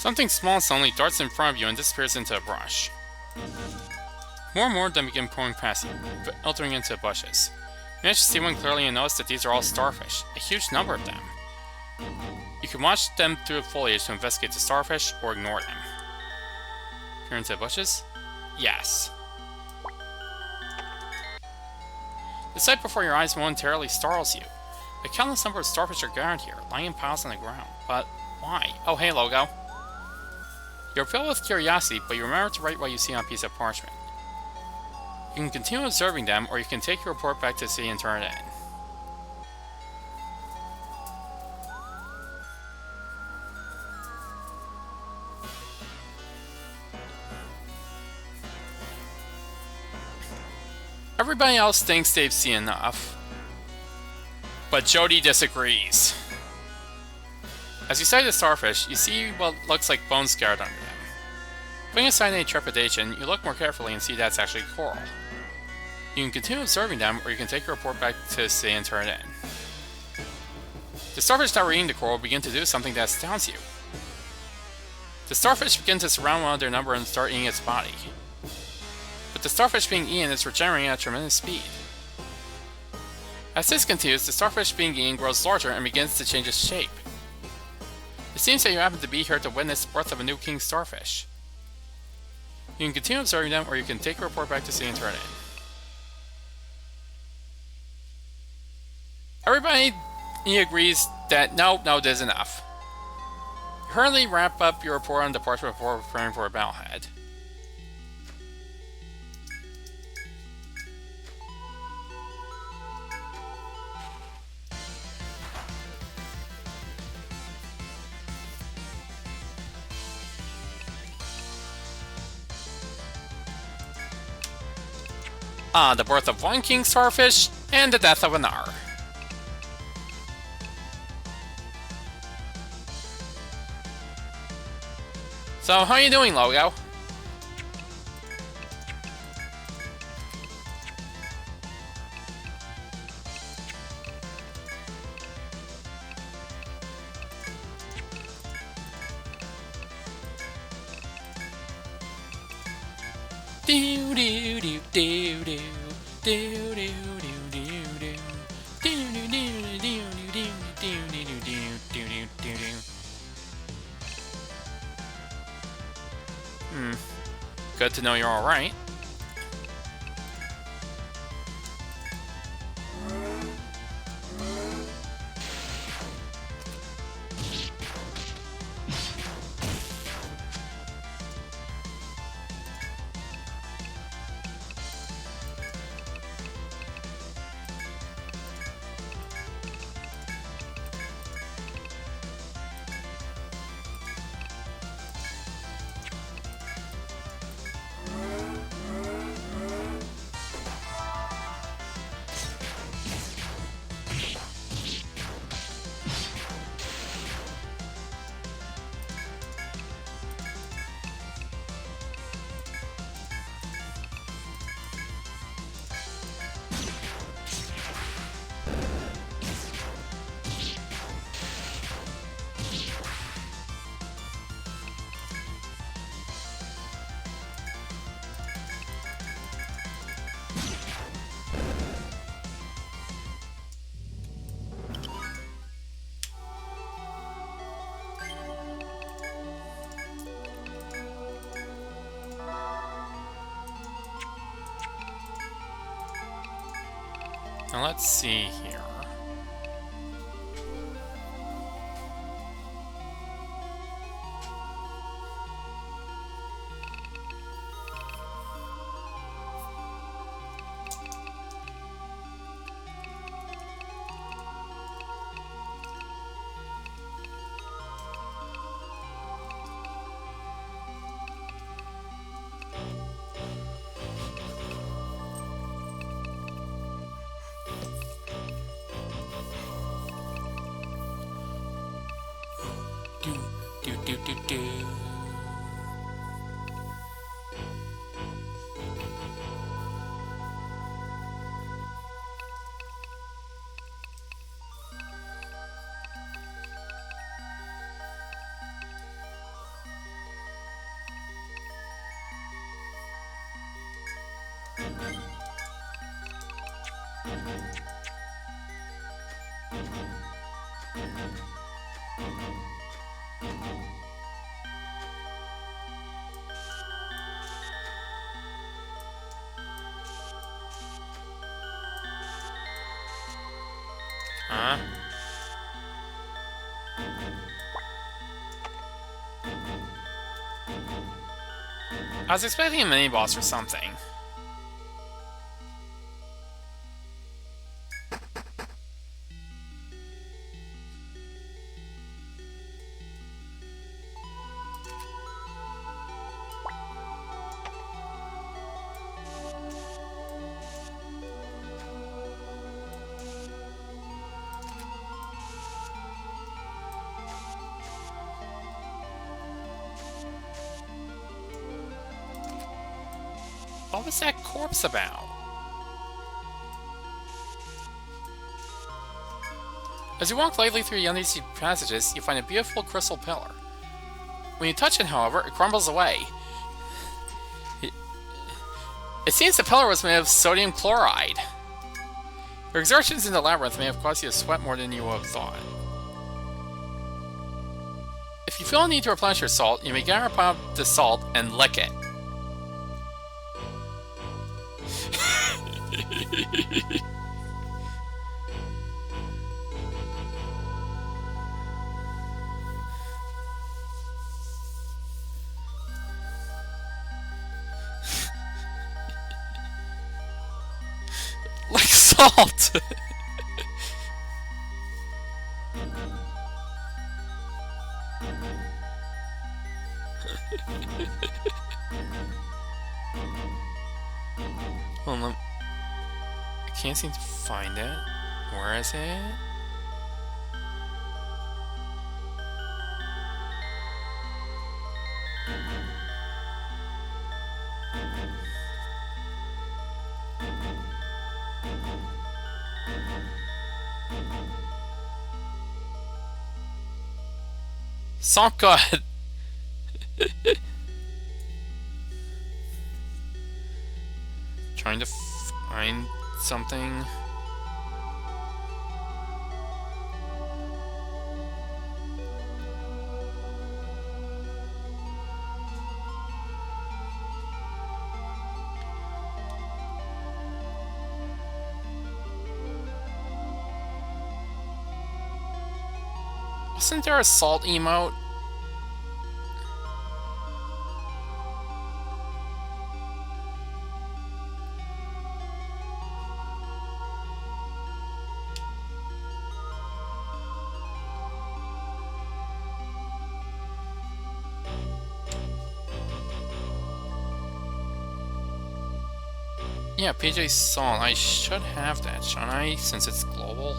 Something small suddenly darts in front of you and disappears into a brush. More and more of them begin pouring past you, filtering into bushes. You manage to see one clearly and notice that these are all starfish, a huge number of them. You can watch them through the foliage to investigate the starfish or ignore them. Peer into the bushes? Yes. The sight before your eyes momentarily startles you. A countless number of starfish are gathered here, lying in piles on the ground. But why? Oh, hey, Logo. You're filled with curiosity, but you remember to write what you see on a piece of parchment. You can continue observing them, or you can take your report back to the city and turn it in. Everybody else thinks they've seen enough, but Jody disagrees. As you sight the starfish, you see what looks like bones scattered under them. Putting aside any trepidation, you look more carefully and see that's actually coral. You can continue observing them, or you can take your report back to the city and turn it in. The starfish that were eating the coral begin to do something that astounds you. The starfish begin to surround one of their number and start eating its body. But the starfish being eaten is regenerating at a tremendous speed. As this continues, the starfish being eaten grows larger and begins to change its shape. It seems that you happen to be here to witness the birth of a new king starfish. You can continue observing them, or you can take a report back to sea and turn it in. Everybody agrees that no, this is enough. You Hurriedly wrap up your report on departure before preparing for a battlehead. The birth of one king starfish, and the death of another. So, how are you doing, Logo? Do do do do do do do do do do do do do. Good to know you're alright. Now let's see here. Do. Huh? I was expecting a mini-boss or something. What was that corpse about? As you walk lightly through the Odyssey passages, you find a beautiful crystal pillar. When you touch it, however, it crumbles away. It seems the pillar was made of sodium chloride. Your exertions in the labyrinth may have caused you to sweat more than you would have thought. If you feel a need to replenish your salt, you may gather upon the salt and lick it. salt! Hold on. I can't seem to find it. Where is it? Salt God! Trying to find something. Wasn't there a salt emote? Yeah, PJ Salt. I should have that, shouldn't I? Since it's global.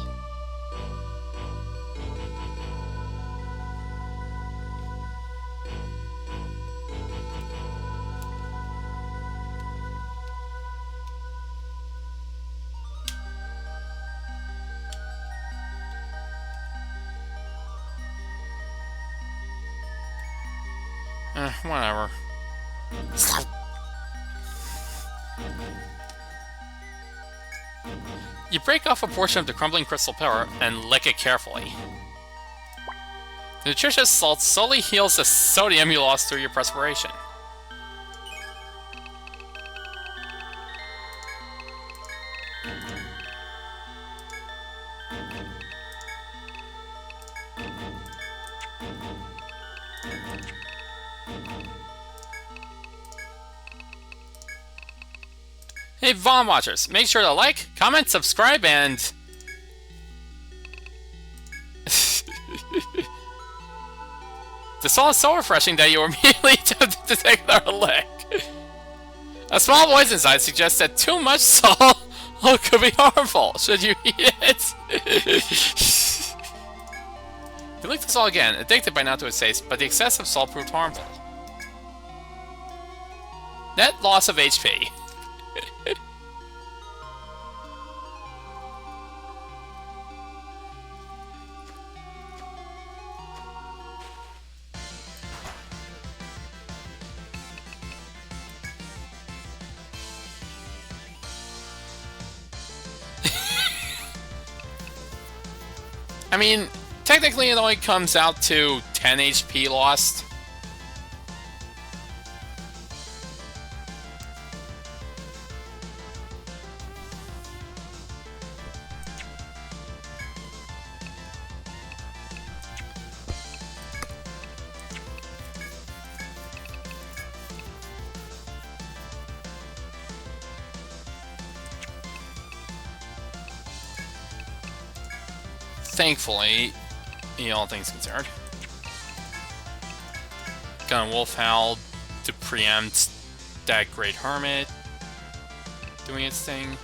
Whatever. You break off a portion of the crumbling crystal pillar and lick it carefully. The nutritious salt slowly heals the sodium you lost through your perspiration. Hey Vaughn Watchers, make sure to like, comment, subscribe, and... The salt is so refreshing that you immediately tempted to take another lick. A small voice inside suggests that too much salt could be harmful. Should you eat it? You licked the salt again, addicted by now to its taste, but the excessive salt proved harmful. Net loss of HP. I mean, technically it only comes out to 10 HP lost. Thankfully, all things considered. Got a wolf howl to preempt that great hermit doing its thing.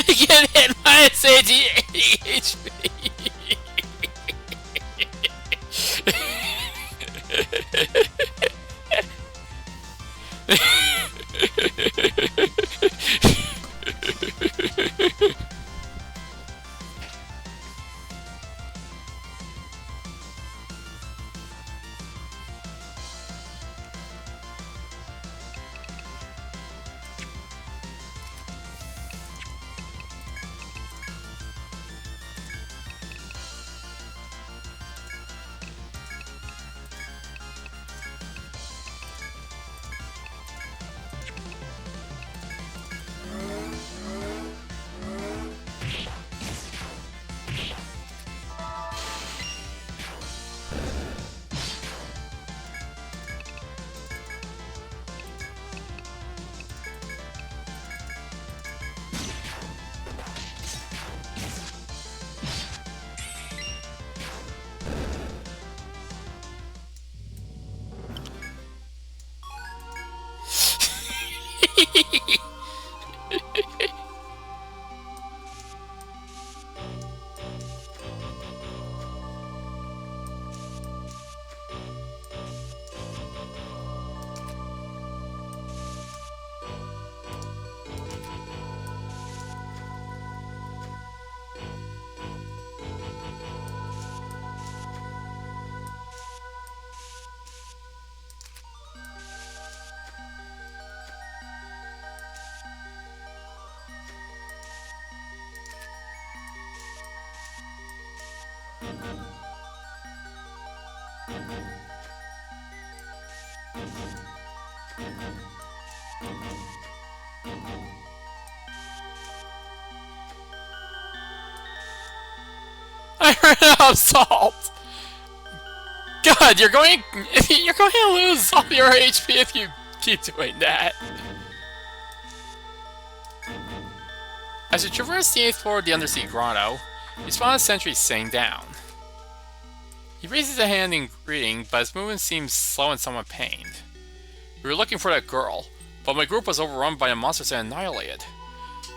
Get hit minus 80 HP. I ran out of salt! God, you're going to lose all your HP if you keep doing that. As you traverse the 8th floor of the undersea grotto, you spot a sentry sitting down. He raises a hand in greeting, but his movement seems slow and somewhat pained. We were looking for that girl, but my group was overrun by the monsters and annihilated.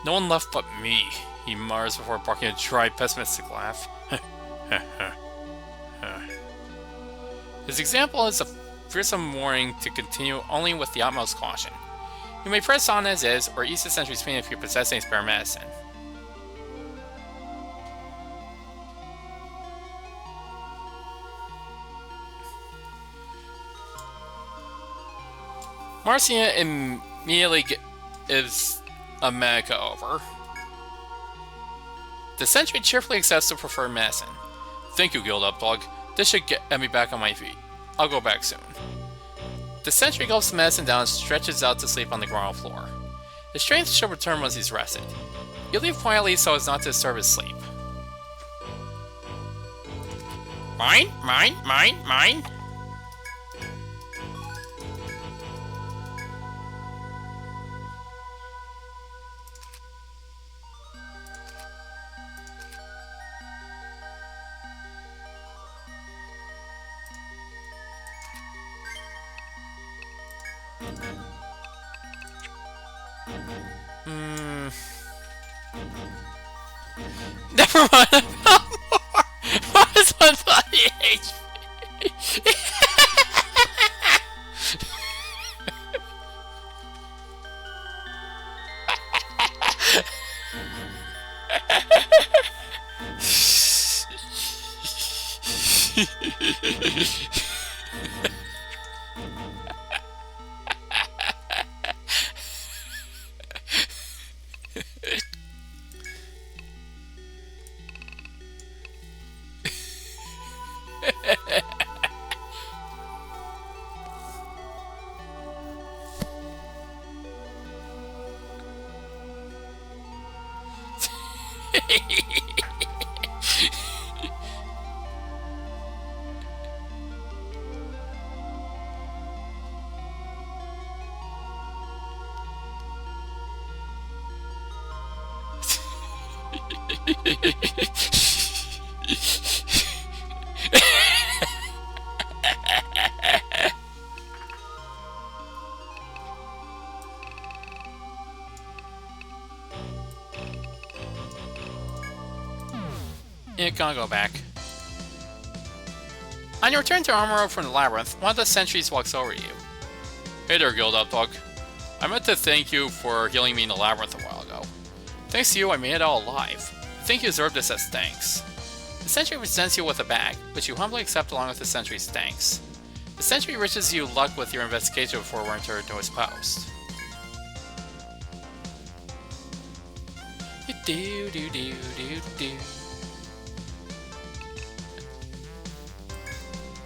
No one left but me, he mutters before barking a dry, pessimistic laugh. His example is a fearsome warning to continue only with the utmost caution. You may press on as is, or ease the sentry's pain if you possess any spare medicine. Marcia immediately gives a medica over. The sentry cheerfully accepts the preferred medicine. Thank you, Guild Up Dog. This should get me back on my feet. I'll go back soon. The sentry gulps the medicine down and stretches out to sleep on the ground floor. His strength should return once he's rested. You leave quietly so as not to disturb his sleep. Mine, mine, mine, mine. Never mind, I found more! Minus 140 HP! You're gonna go back. On your return to Armor Road from the Labyrinth, one of the sentries walks over to you. Hey there, Guild Up Dog. I meant to thank you for healing me in the Labyrinth a while ago. Thanks to you, I made it all alive. I think you deserve this as thanks. The sentry presents you with a bag, which you humbly accept along with the sentry's thanks. The sentry wishes you luck with your investigation before returning to his post. Do do do do do.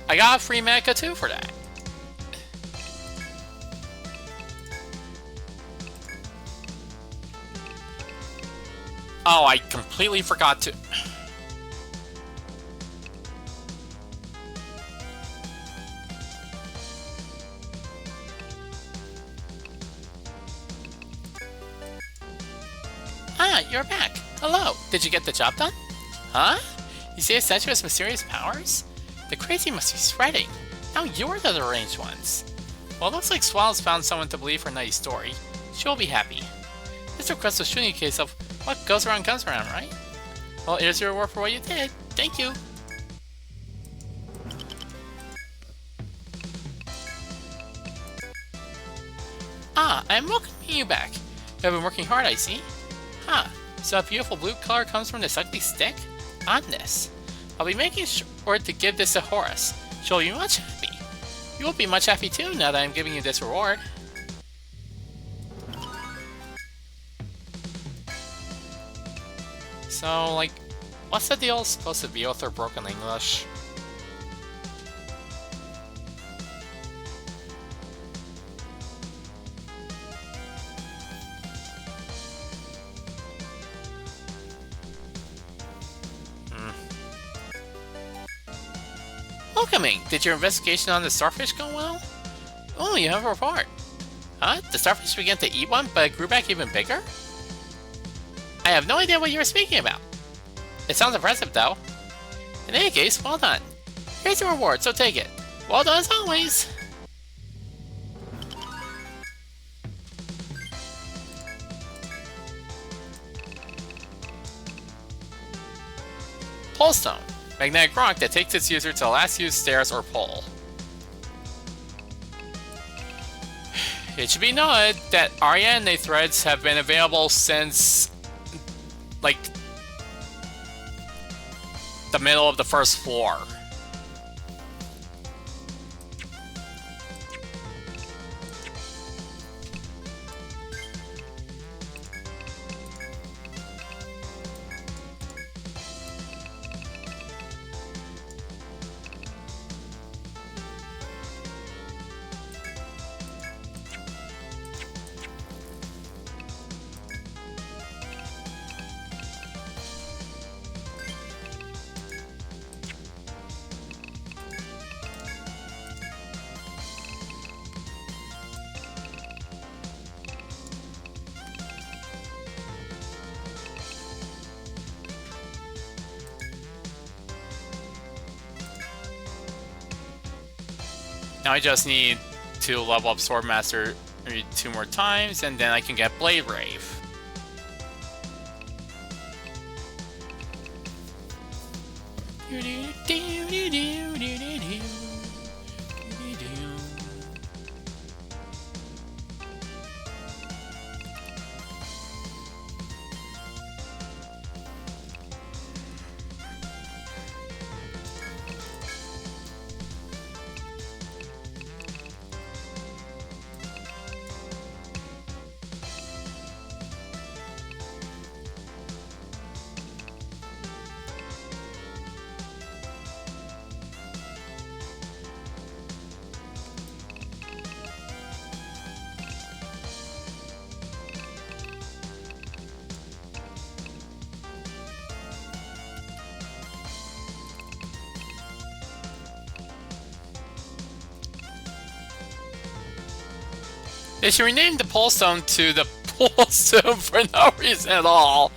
I got a free mecha too for that. Oh, I completely forgot to... Ah, you're back. Hello. Did you get the job done? Huh? You see a statue has mysterious powers? The crazy must be spreading. Now you're the deranged ones. Well, it looks like Swallow's found someone to believe her nutty story. She'll be happy. This request was shooting a case of what goes around comes around, right? Well, here's your reward for what you did. Thank you. Ah, I'm welcoming you back. You have been working hard, I see. Huh, so that beautiful blue color comes from this ugly stick? Oddness. I'll be making sure to give this to Horace. She'll be much happy. You will be much happy too now that I'm giving you this reward. So, like, what's the deal supposed to be with her broken English? Welcoming! Did your investigation on the starfish go well? Oh, you have a report. Huh? The starfish began to eat one, but it grew back even bigger? I have no idea what you were speaking about. It sounds impressive, though. In any case, well done. Here's your reward, so take it. Well done as always! Pole Stone. Magnetic rock that takes its user to the last used stairs or pole. It should be noted that Ariane threads have been available since, like, the middle of the first floor. Now I just need to level up Sword Master 2 more times, and then I can get Blade Rave. They should rename the Pole Stone to the Pole Stone for no reason at all.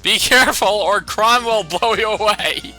Be careful or Kron will blow you away.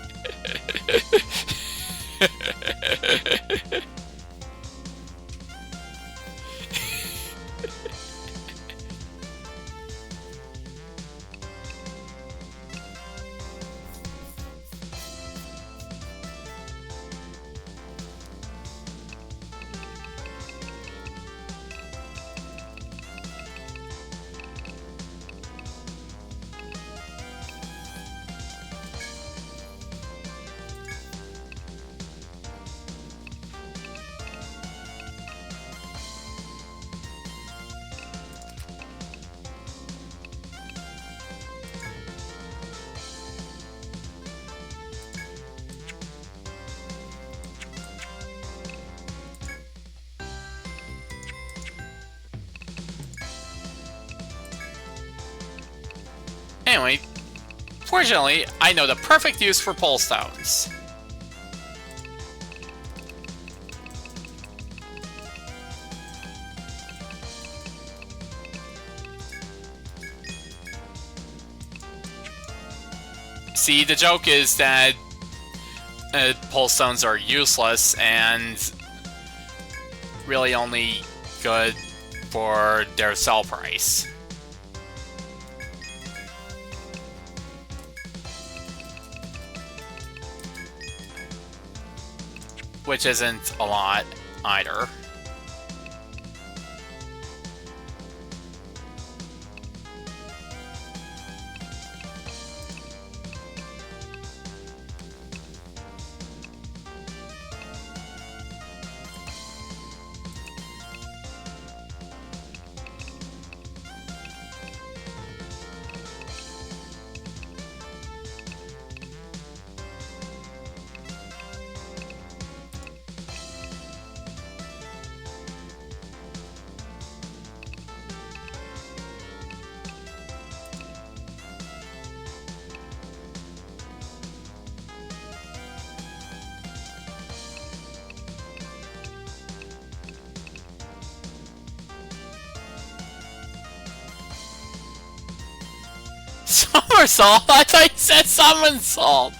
Anyway, fortunately, I know the perfect use for pole stones. See, the joke is that pole stones are useless and really only good for their sell price. Which isn't a lot, either. Somersault? I thought you said somersault!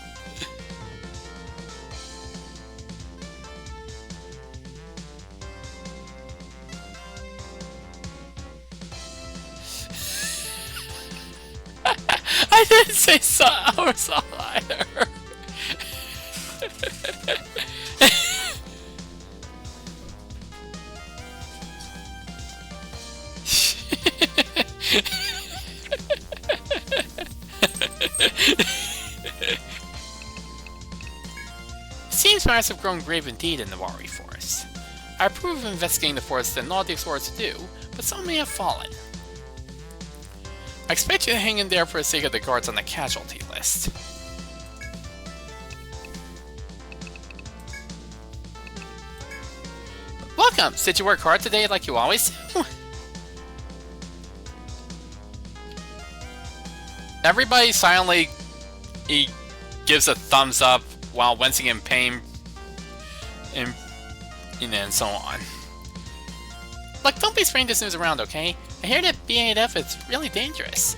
I didn't say somersault either! Seems matters have grown grave indeed in the Wari Forest. I approve of investigating the forest and all the explorers to do, but some may have fallen. I expect you to hang in there for the sake of the guards on the casualty list. Welcome! Did you work hard today like you always do? Everybody silently gives a thumbs up while wincing in pain and so on. Look, don't be spreading this news around, okay? I hear that B8F is really dangerous.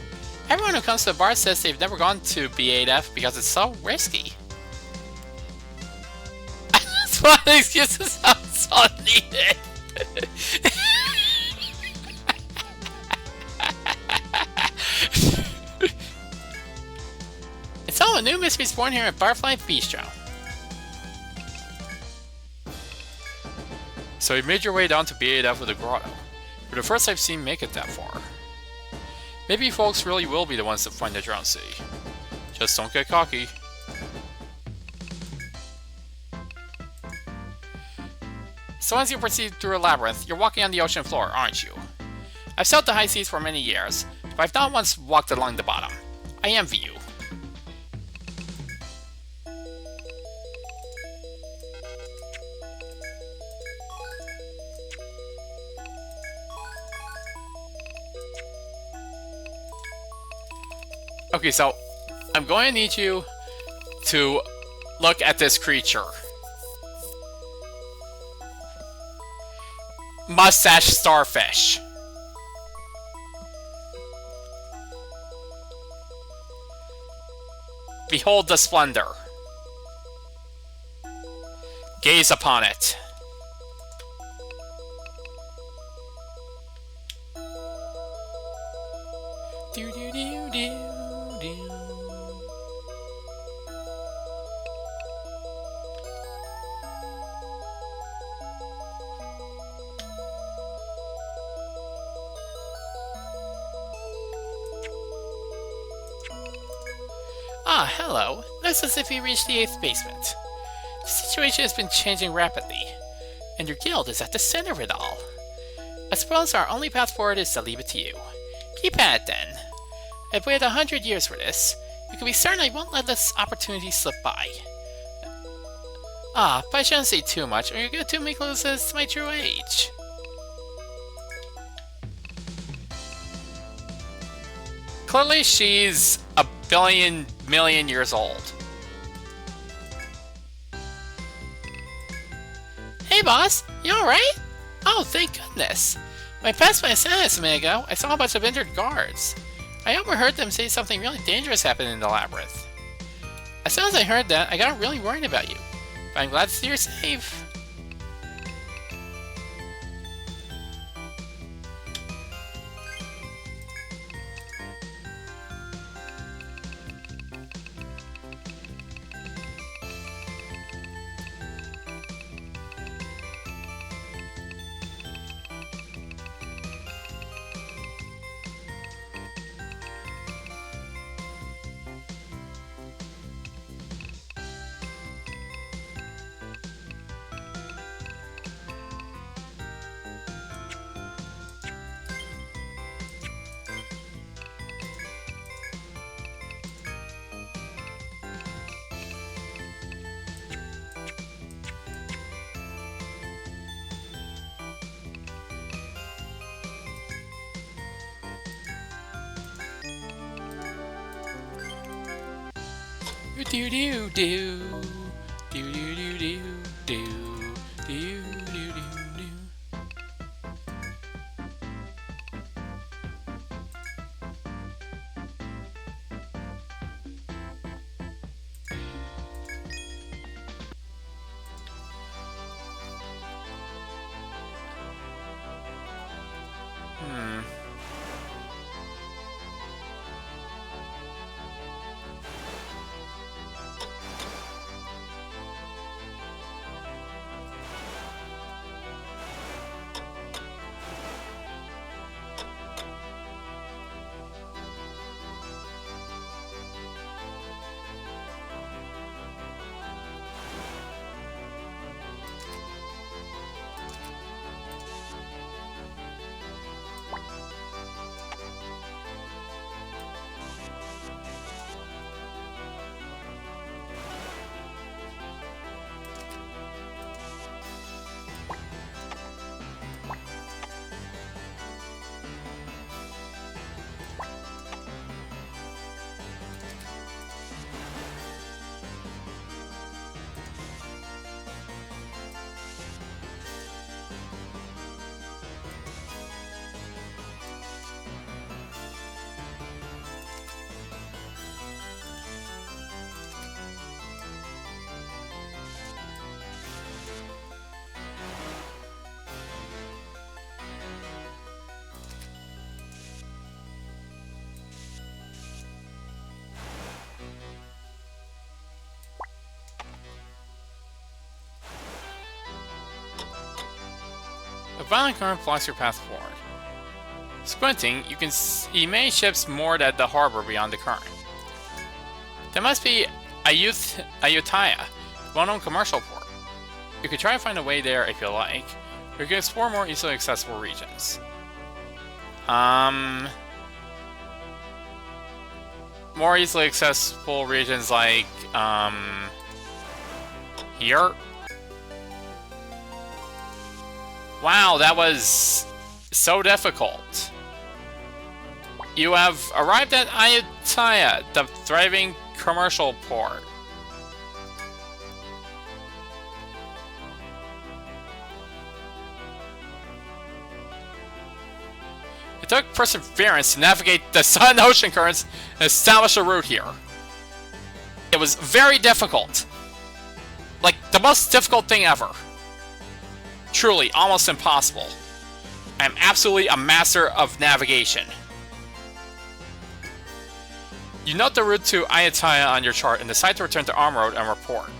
Everyone who comes to the bar says they've never gone to B8F because it's so risky. That's why the excuses sound so needed. And so, a new mystery's born here at Barfly Bistro. So you made your way down to B8F with a grotto. You're the first I've seen make it that far. Maybe folks really will be the ones to find the drowned city. Just don't get cocky. So as you proceed through a labyrinth, you're walking on the ocean floor, aren't you? I've sailed the high seas for many years, but I've not once walked along the bottom. I envy you. Okay, so I'm going to need you to look at this creature. Mustache starfish. Behold the splendor. Gaze upon it. Do do do do. Ah, hello. Looks as if you reached the 8th basement. The situation has been changing rapidly, and your guild is at the center of it all. I suppose our only path forward is to leave it to you. Keep at it then. I've waited 100 years for this. You can be certain I won't let this opportunity slip by. Ah, but I shouldn't say too much, or you're going to make me lose this to my true age. Clearly she's a million years old. Hey boss, you alright? Oh, thank goodness. When I passed by Sanus a minute ago, I saw a bunch of injured guards. I overheard them say something really dangerous happened in the labyrinth. As soon as I heard that, I got really worried about you. But I'm glad to see you're safe. Do do do do do do do do do do do. violent current blocks your path forward. Squinting, you can see many ships moored at the harbor beyond the current. There must be Ayutthaya, a well-known commercial port. You could try to find a way there if you like, or you can explore more easily accessible regions. More easily accessible regions like, here? Wow, that was so difficult. You have arrived at Ayutthaya, the thriving commercial port. It took perseverance to navigate the sun and ocean currents and establish a route here. It was very difficult. Like, the most difficult thing ever. Truly, almost impossible. I am absolutely a master of navigation. You note the route to Ayutthaya on your chart and decide to return to Arm Road and report.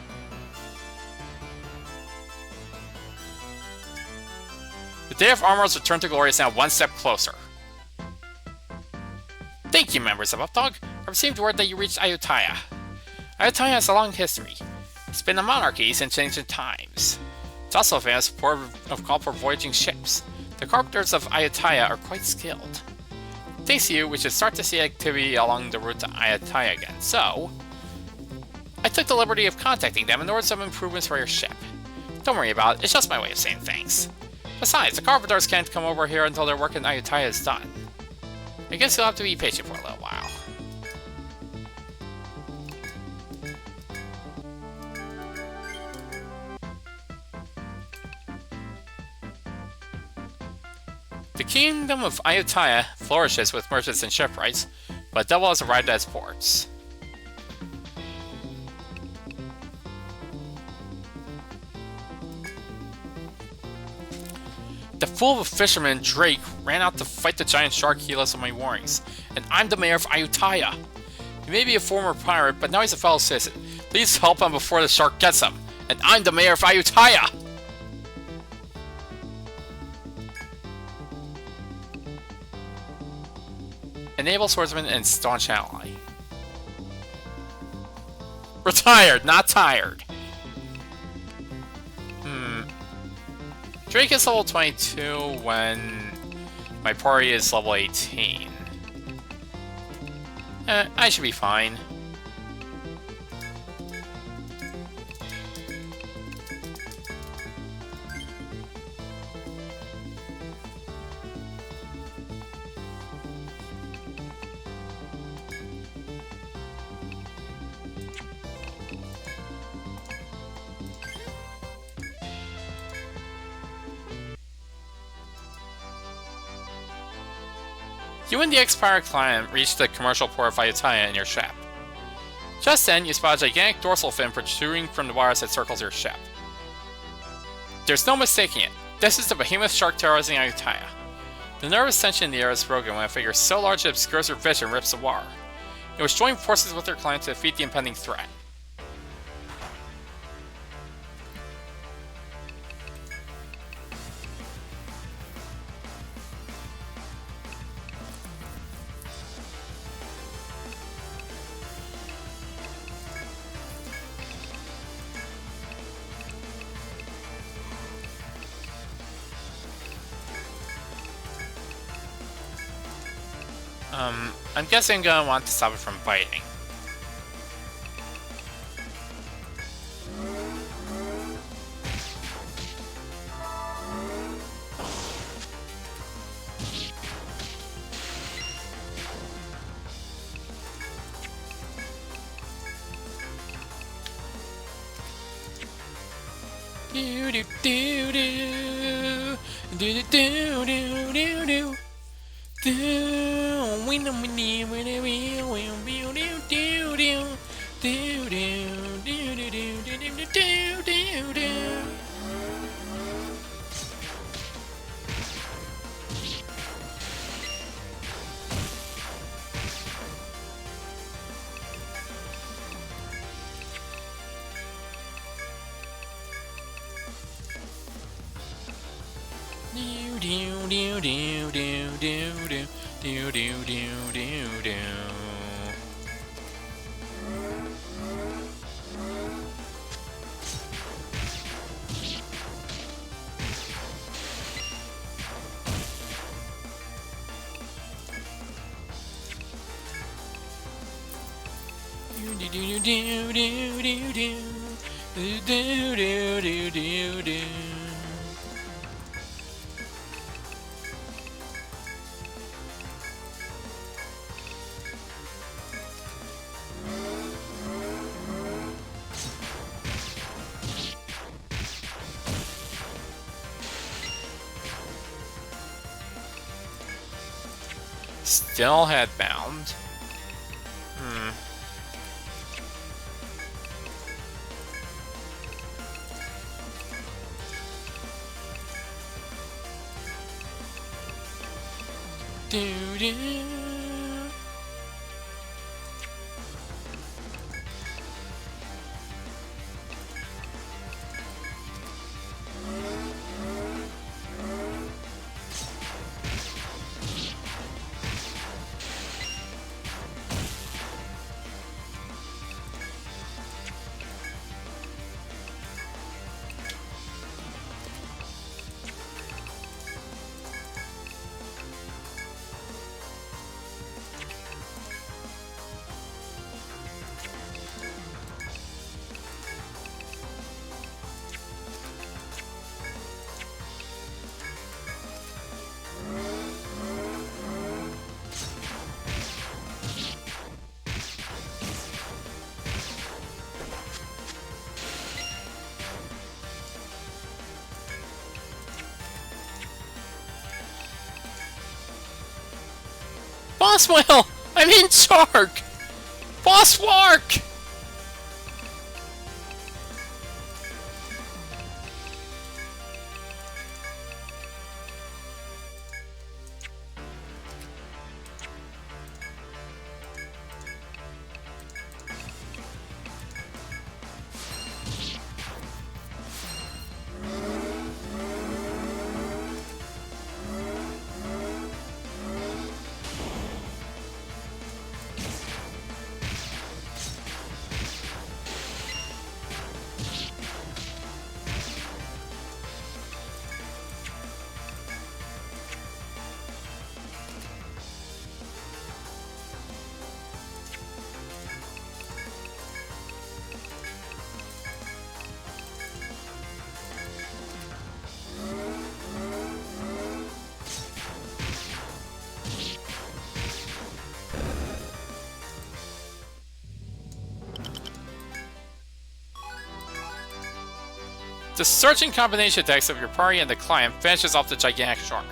The day of Arm Road's return to glory is now one step closer. Thank you, members of Updog. I received word that you reached Ayutthaya. Ayutthaya has a long history. It's been a monarchy since ancient times. It's also a famous port of call for voyaging ships. The carpenters of Ayutthaya are quite skilled. Thanks to you, we should start to see activity along the route to Ayutthaya again. So, I took the liberty of contacting them in order some improvements for your ship. Don't worry about it, it's just my way of saying thanks. Besides, the carpenters can't come over here until their work in Ayutthaya is done. I guess you'll have to be patient for a little while. The kingdom of Ayutthaya flourishes with merchants and shipwrights, but Devil has arrived at its ports. The fool of a fisherman, Drake, ran out to fight the giant shark heedless of my warnings, and I'm the mayor of Ayutthaya. He may be a former pirate, but now he's a fellow citizen. Please help him before the shark gets him, and I'm the mayor of Ayutthaya! Enable swordsman and staunch ally. Retired, not tired. Drake is level 22 when my party is level 18. I should be fine. You and the ex-pirate client reached the commercial port of Ayutthaya in your ship. Just then, you spot a gigantic dorsal fin protruding from the waters that circles your ship. There's no mistaking it. This is the behemoth shark terrorizing Ayutthaya. The nervous tension in the air is broken when a figure so large it obscures your vision rips the water. It was joining forces with their client to defeat the impending threat. I'm guessing I'm gonna want to stop it from biting. Do do do do do do do do do. do do do do do do do do do. Do do do do do do do do do do do. Still headbound. Do do. Boswell! I'm in Shark! Boss Wark! The searching combination attacks of your party and the client finishes off the gigantic shark.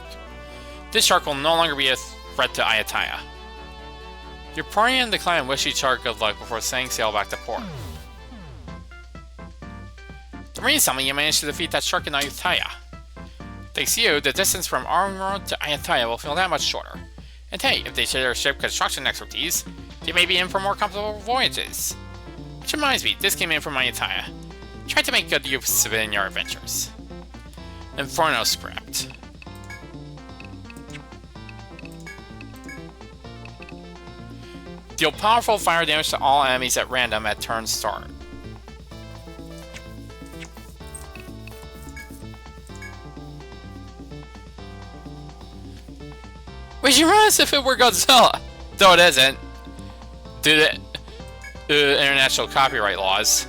This shark will no longer be a threat to Ayataya. Your party and the client wish each other good luck before setting sail back to port. The Marines tell me you managed to defeat that shark in Ayataya. Thanks to you, the distance from Armor to Ayataya will feel that much shorter. And hey, if they share their ship construction expertise, they may be in for more comfortable voyages. Which reminds me, this came in from Ayataya. Try to make good use of it in your adventures. Inferno script. Deal powerful fire damage to all enemies at random at turn start. Which reminds if it were Godzilla, though it isn't, due to international copyright laws.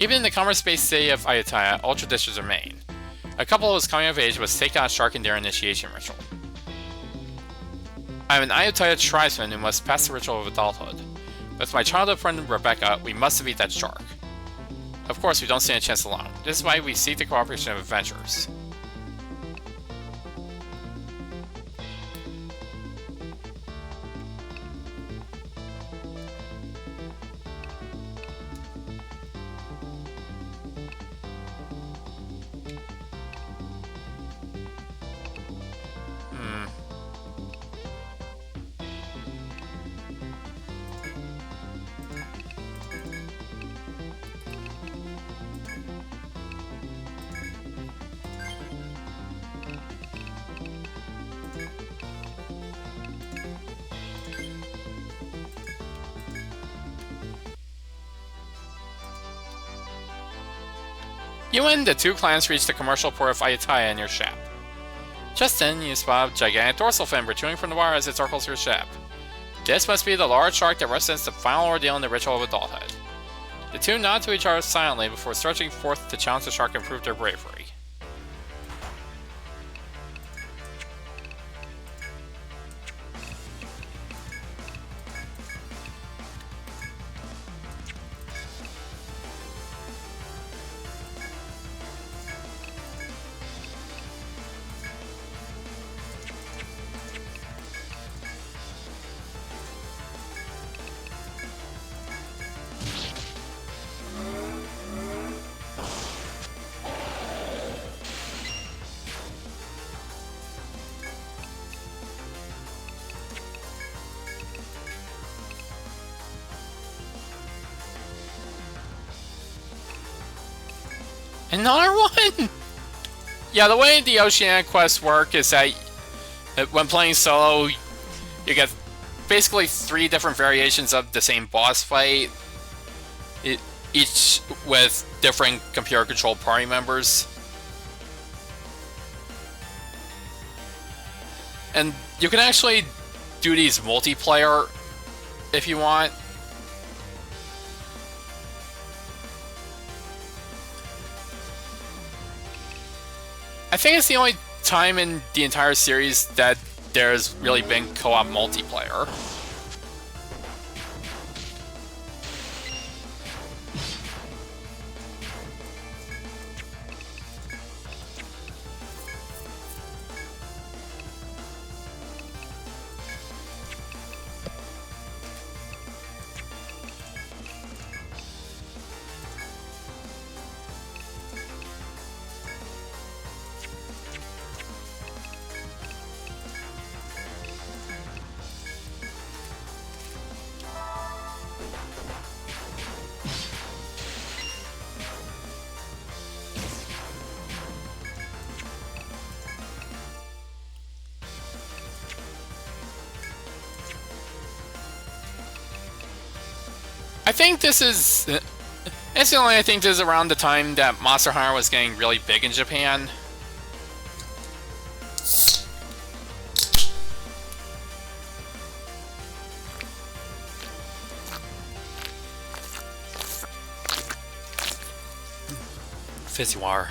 Even in the commerce-based city of Ayutthaya, all traditions remain. A couple who was coming of age was take on a shark in their initiation ritual. I am an Ayutthaya tribesman who must pass the ritual of adulthood. With my childhood friend Rebecca, we must defeat that shark. Of course, we don't stand a chance alone. This is why we seek the cooperation of adventurers. You and the two clans reach the commercial port of Ayutthaya in your ship. Just then, you spot a gigantic dorsal fin protruding from the water as it circles your ship. This must be the large shark that represents the final ordeal in the ritual of adulthood. The two nod to each other silently before stretching forth to challenge the shark and prove their bravery. Another one? Yeah, the way the Oceanic quests work is that when playing solo, you get basically 3 different variations of the same boss fight, each with different computer-controlled party members. And you can actually do these multiplayer if you want. I think it's the only time in the entire series that there's really been co-op multiplayer. I think this is... Incidentally, I think this is around the time that Monster Hunter was getting really big in Japan. Fizzy water.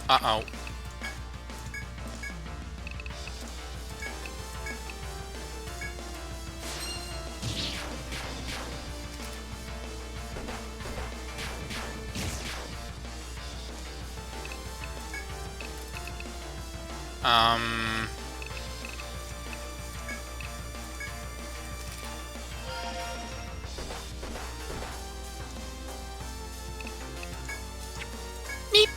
Uh-oh. Meep.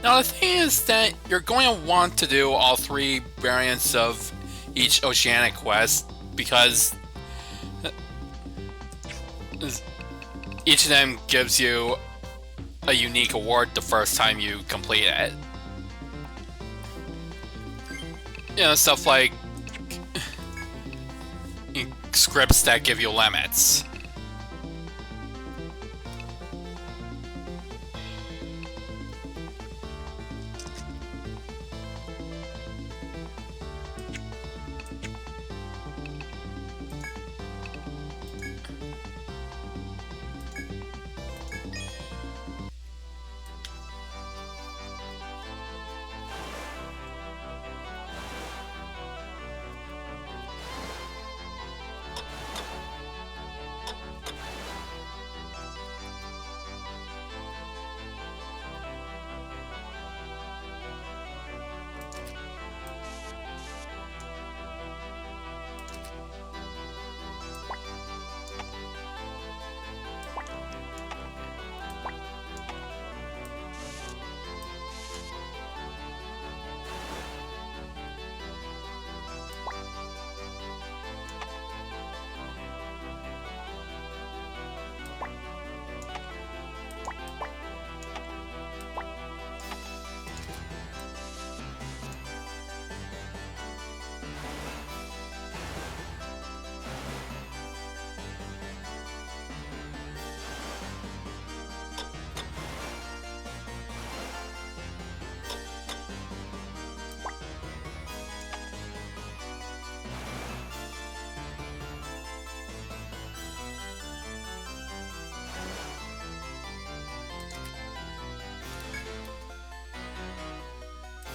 Now the thing is that you're going to want to do all 3 variants of each Oceanic quest because each of them gives you a unique award the first time you complete it. You know, stuff like scripts that give you limits.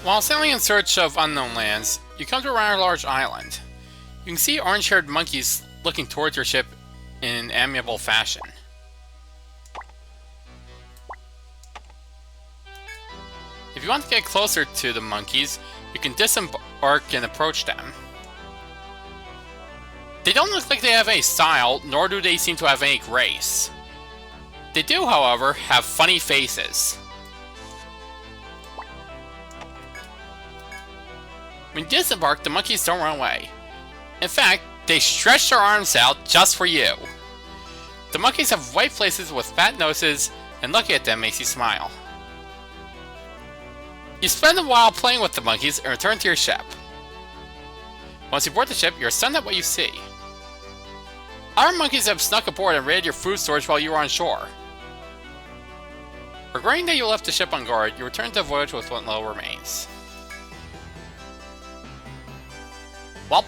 While sailing in search of unknown lands, you come to a rather large island. You can see orange-haired monkeys looking towards your ship in an amiable fashion. If you want to get closer to the monkeys, you can disembark and approach them. They don't look like they have any style, nor do they seem to have any grace. They do, however, have funny faces. When you disembark, the monkeys don't run away. In fact, they stretch their arms out just for you. The monkeys have white faces with fat noses, and looking at them makes you smile. You spend a while playing with the monkeys and return to your ship. Once you board the ship, you're stunned at what you see. Other monkeys have snuck aboard and raided your food storage while you were on shore. Regretting that you left the ship on guard, you return to the voyage with what little remains. Welp.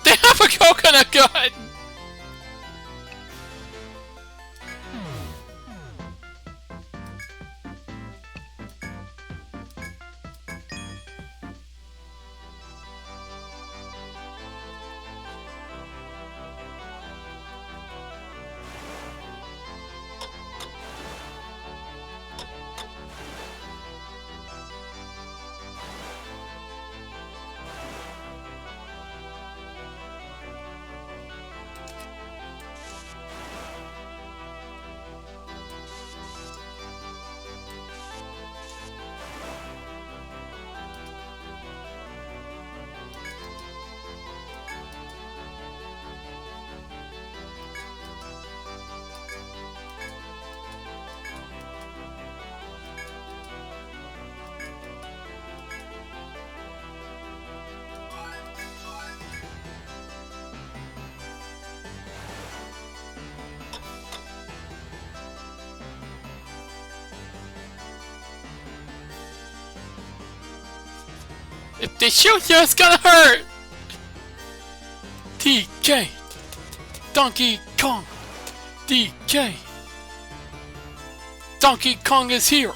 They have a coconut gun! If they shoot you, it's gonna hurt! DK! Donkey Kong! DK! Donkey Kong is here!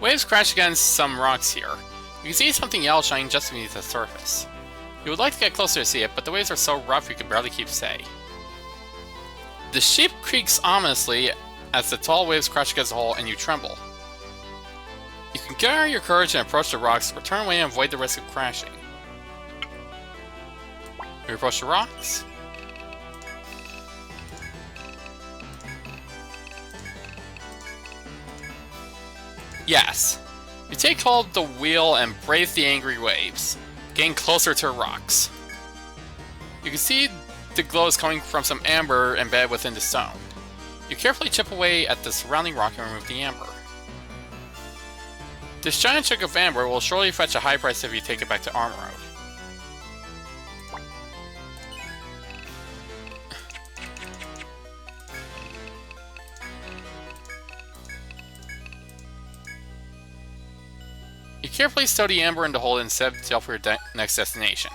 Waves crash against some rocks here. You can see something yellow shining just beneath the surface. You would like to get closer to see it, but the waves are so rough you can barely keep steady. The ship creaks ominously as the tall waves crash against the hull and you tremble. You can gather your courage and approach the rocks, or turn away and avoid the risk of crashing. You approach the rocks. Yes. You take hold of the wheel and brave the angry waves, getting closer to the rocks. You can see the glow is coming from some amber embedded within the stone. You carefully chip away at the surrounding rock and remove the amber. This giant chunk of amber will surely fetch a high price if you take it back to Armor Road. You carefully stow the amber in the hole and set sail for your next destination.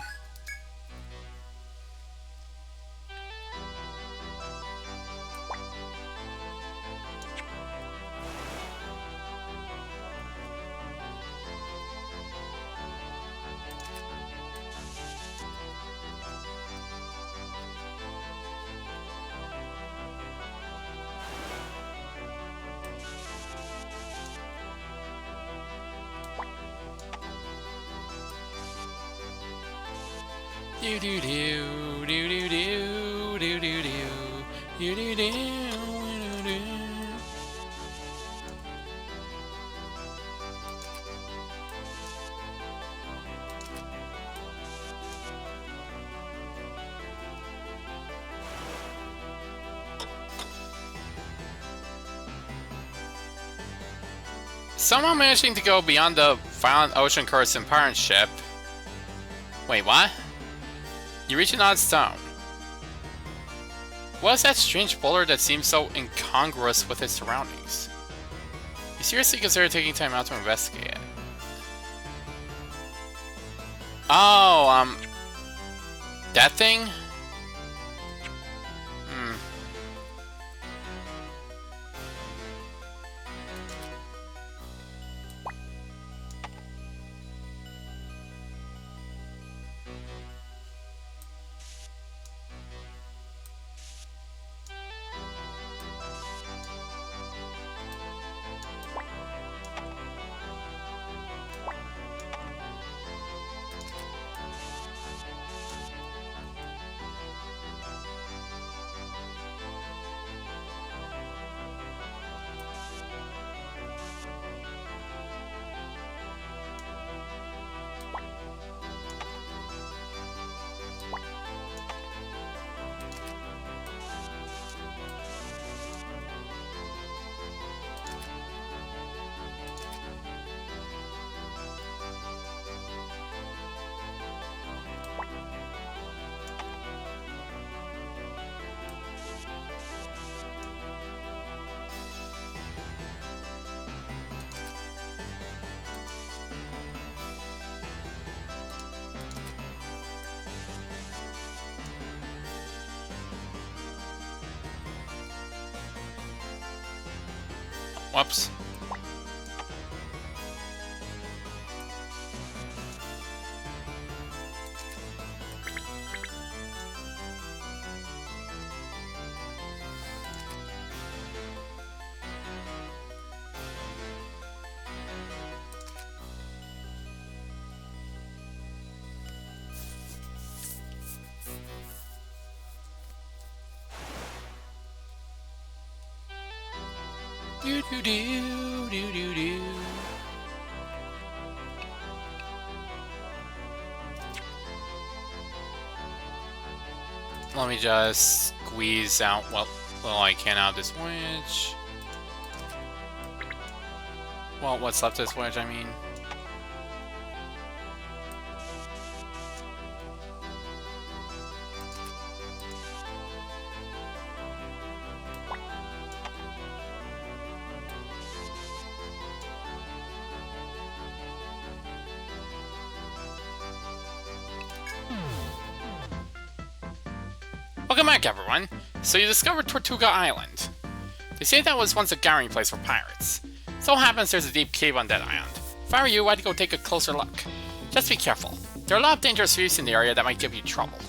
Do do do do do do do do do do do do. Somehow managing to go beyond the violent ocean currents and pirate ship. Wait, what? You reach an odd stone. What is that strange boulder that seems so incongruous with its surroundings? You seriously consider taking time out to investigate it. Oh, that thing? Whoops. Do do do do do do. Let me just squeeze out what little I can out of this voyage. Well, what's left of this voyage, I mean. Welcome back, everyone! So you discovered Tortuga Island. They say that was once a gathering place for pirates. So happens there's a deep cave on that island. If I were you, I'd go take a closer look. Just be careful. There are a lot of dangerous reefs in the area that might give you trouble.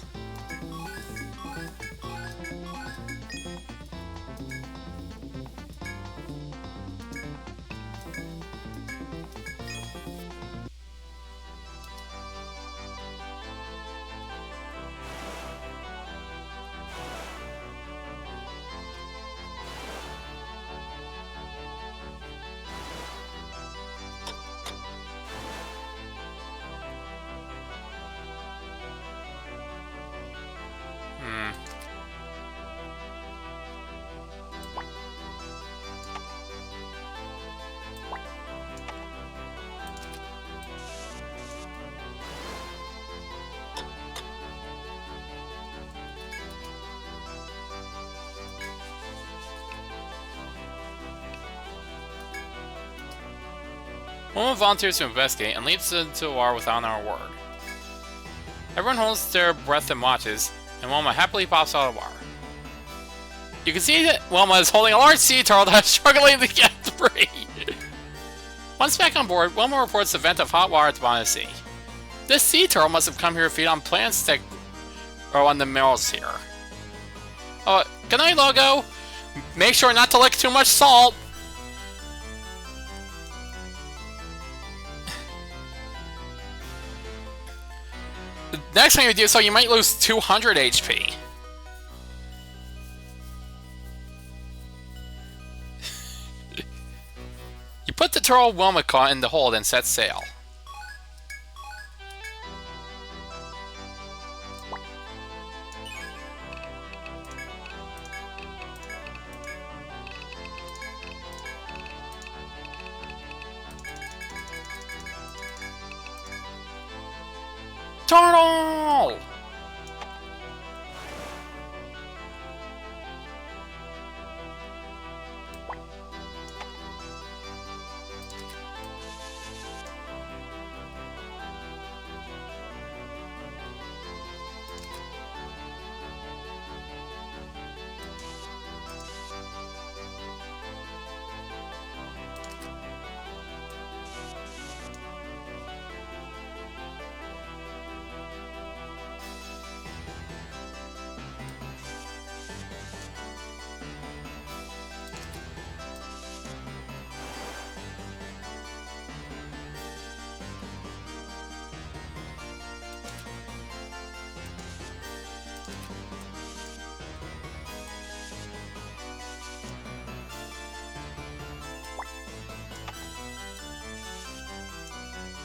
One volunteers to investigate and leads into a war without our word. Everyone holds their breath and watches, and Wilma happily pops out of the war. You can see that Wilma is holding a large sea turtle that is struggling to get free. Once back on board, Wilma reports the vent of hot water at the Odyssey. This sea turtle must have come here to feed on plants that grow on the minerals here. Good night, Logo. Make sure not to lick too much salt. Next time you do so, you might lose 200 HP. You put the turtle Wilma caught in the hold and set sail. Turtle!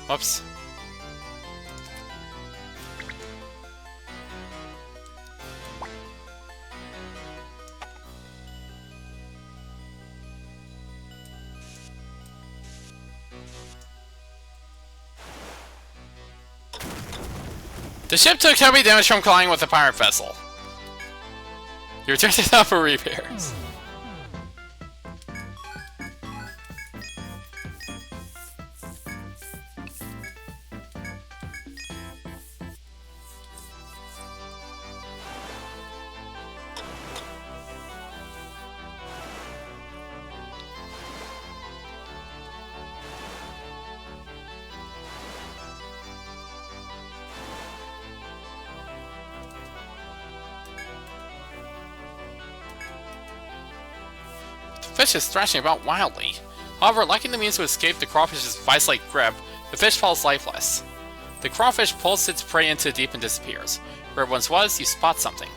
Whoops. The ship took heavy damage from colliding with the pirate vessel. You returned it out for repairs. The fish is thrashing about wildly. However, lacking the means to escape the crawfish's vice-like grip, the fish falls lifeless. The crawfish pulls its prey into the deep and disappears. Where it once was, you spot something.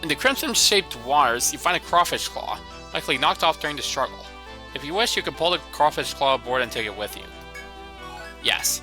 In the crimson-shaped waters, you find a crawfish claw, likely knocked off during the struggle. If you wish, you can pull the crawfish claw aboard and take it with you. Yes.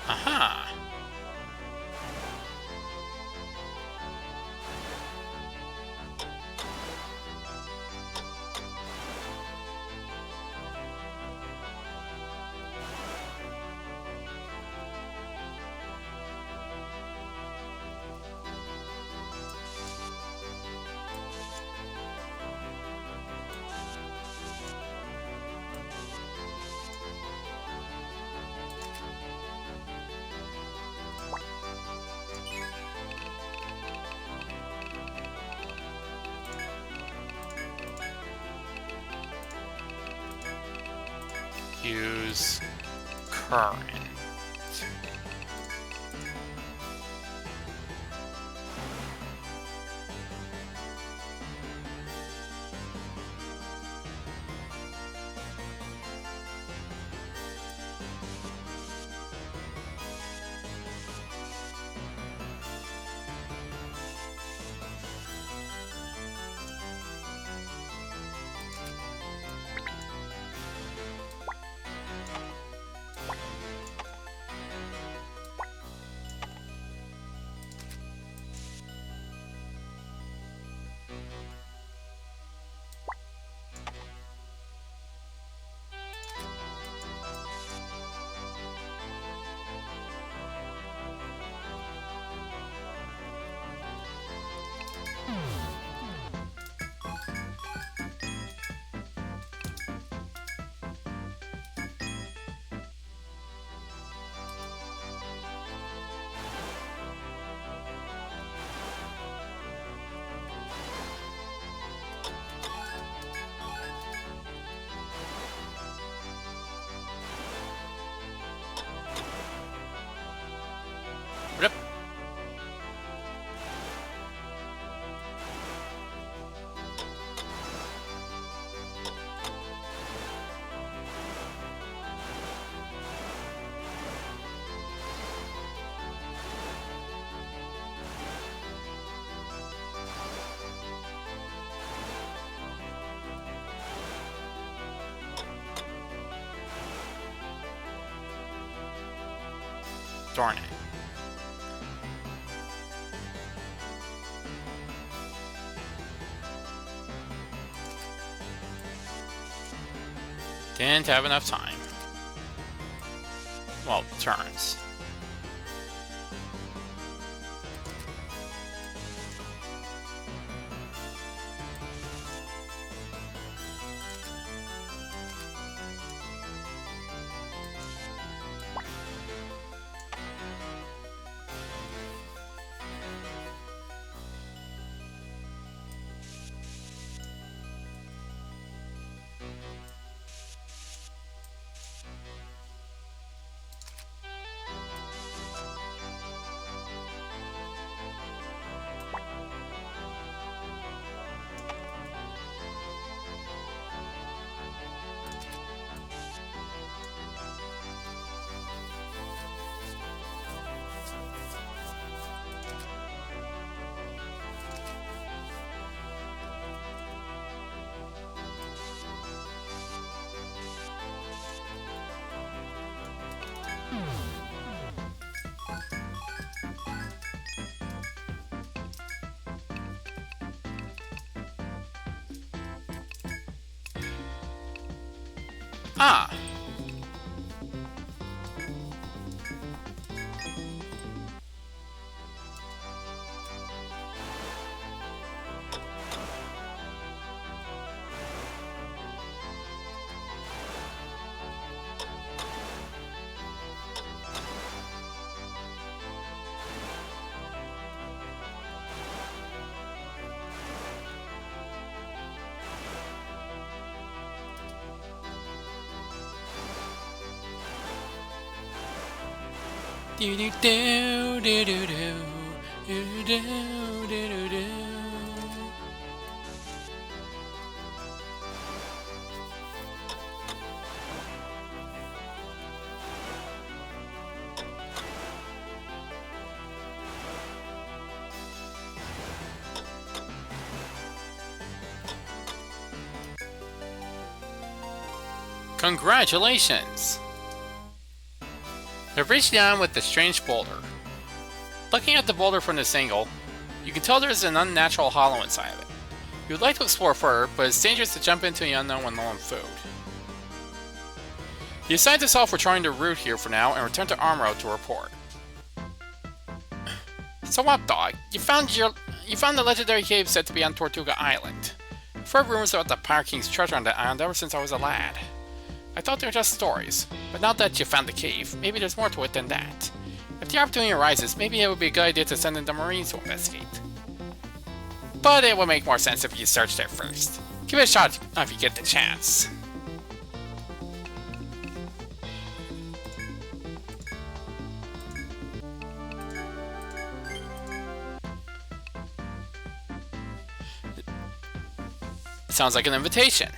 Aha! Use current. Rip. Darn it. Didn't have enough time. Well, turns. Ah! Do do do do do do do do do do. Congratulations! I've reached down with the strange boulder. Looking at the boulder from this angle, you can tell there's an unnatural hollow inside of it. You would like to explore further, but it's dangerous to jump into the unknown when low on food. You decide to self-return to route here for now and return to Armroad to report. So what, dog? You found the legendary cave said to be on Tortuga Island. I've heard rumors about the Pirate King's treasure on that island ever since I was a lad. I thought they were just stories, but now that you found the cave, maybe there's more to it than that. If the opportunity arises, maybe it would be a good idea to send in the Marines to investigate. But it would make more sense if you search there first. Give it a shot if you get the chance. Sounds like an invitation.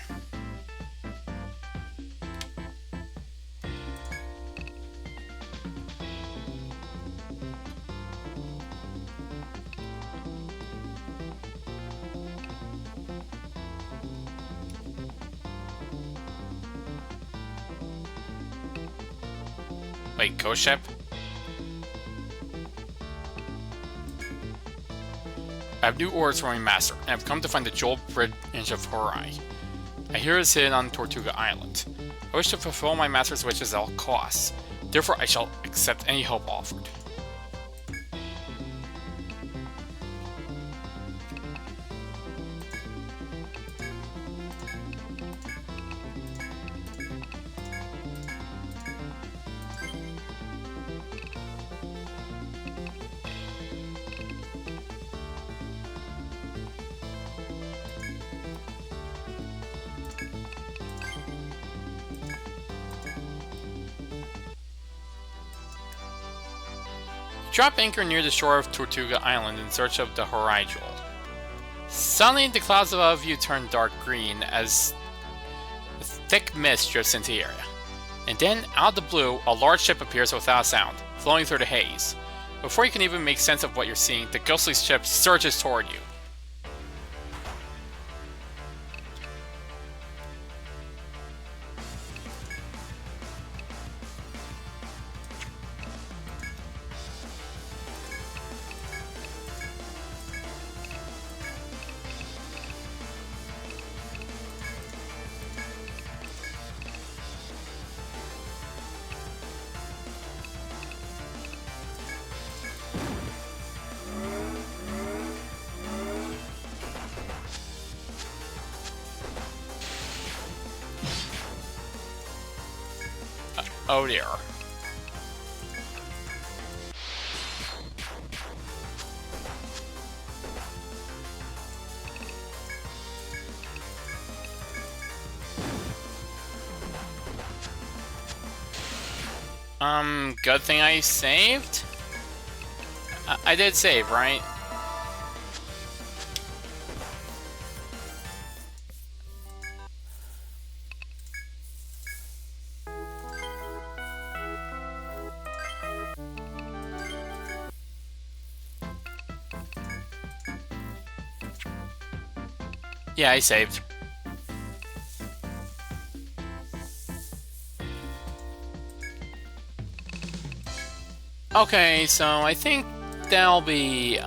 Wait, ghost ship? I have new orders from my master, and I've come to find the jeweled bridge of Horai. I hear it's hidden on Tortuga Island. I wish to fulfill my master's wishes at all costs. Therefore, I shall accept any help offered. Drop anchor near the shore of Tortuga Island in search of the Horai Jewel. Suddenly, the clouds above you turn dark green as a thick mist drifts into the area. And then, out of the blue, a large ship appears without sound, flowing through the haze. Before you can even make sense of what you're seeing, the ghostly ship surges toward you. Oh dear. Good thing I saved? I did save, right? Yeah, I saved. Okay, so I think that'll be,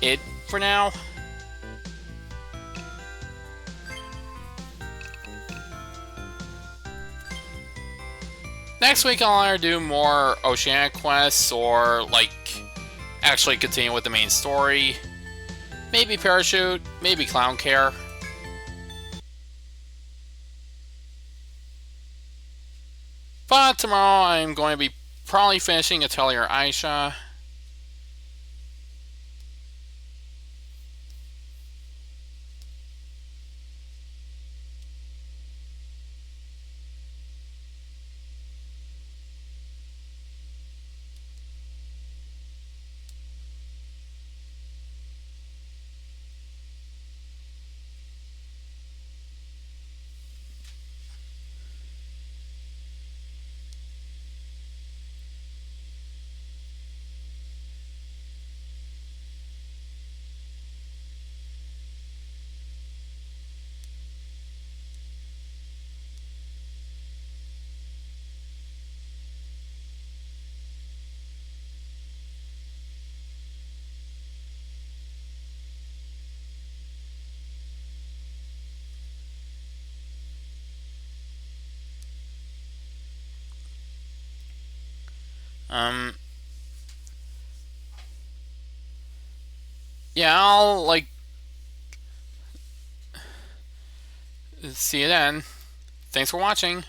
it for now. Next week I'll either do more Oceanic quests or, like, actually continue with the main story. Maybe Parachute, maybe Clown Care. But tomorrow I'm going to be probably finishing Atelier Aisha. Um, yeah, I'll, like, see you then. Thanks for watching.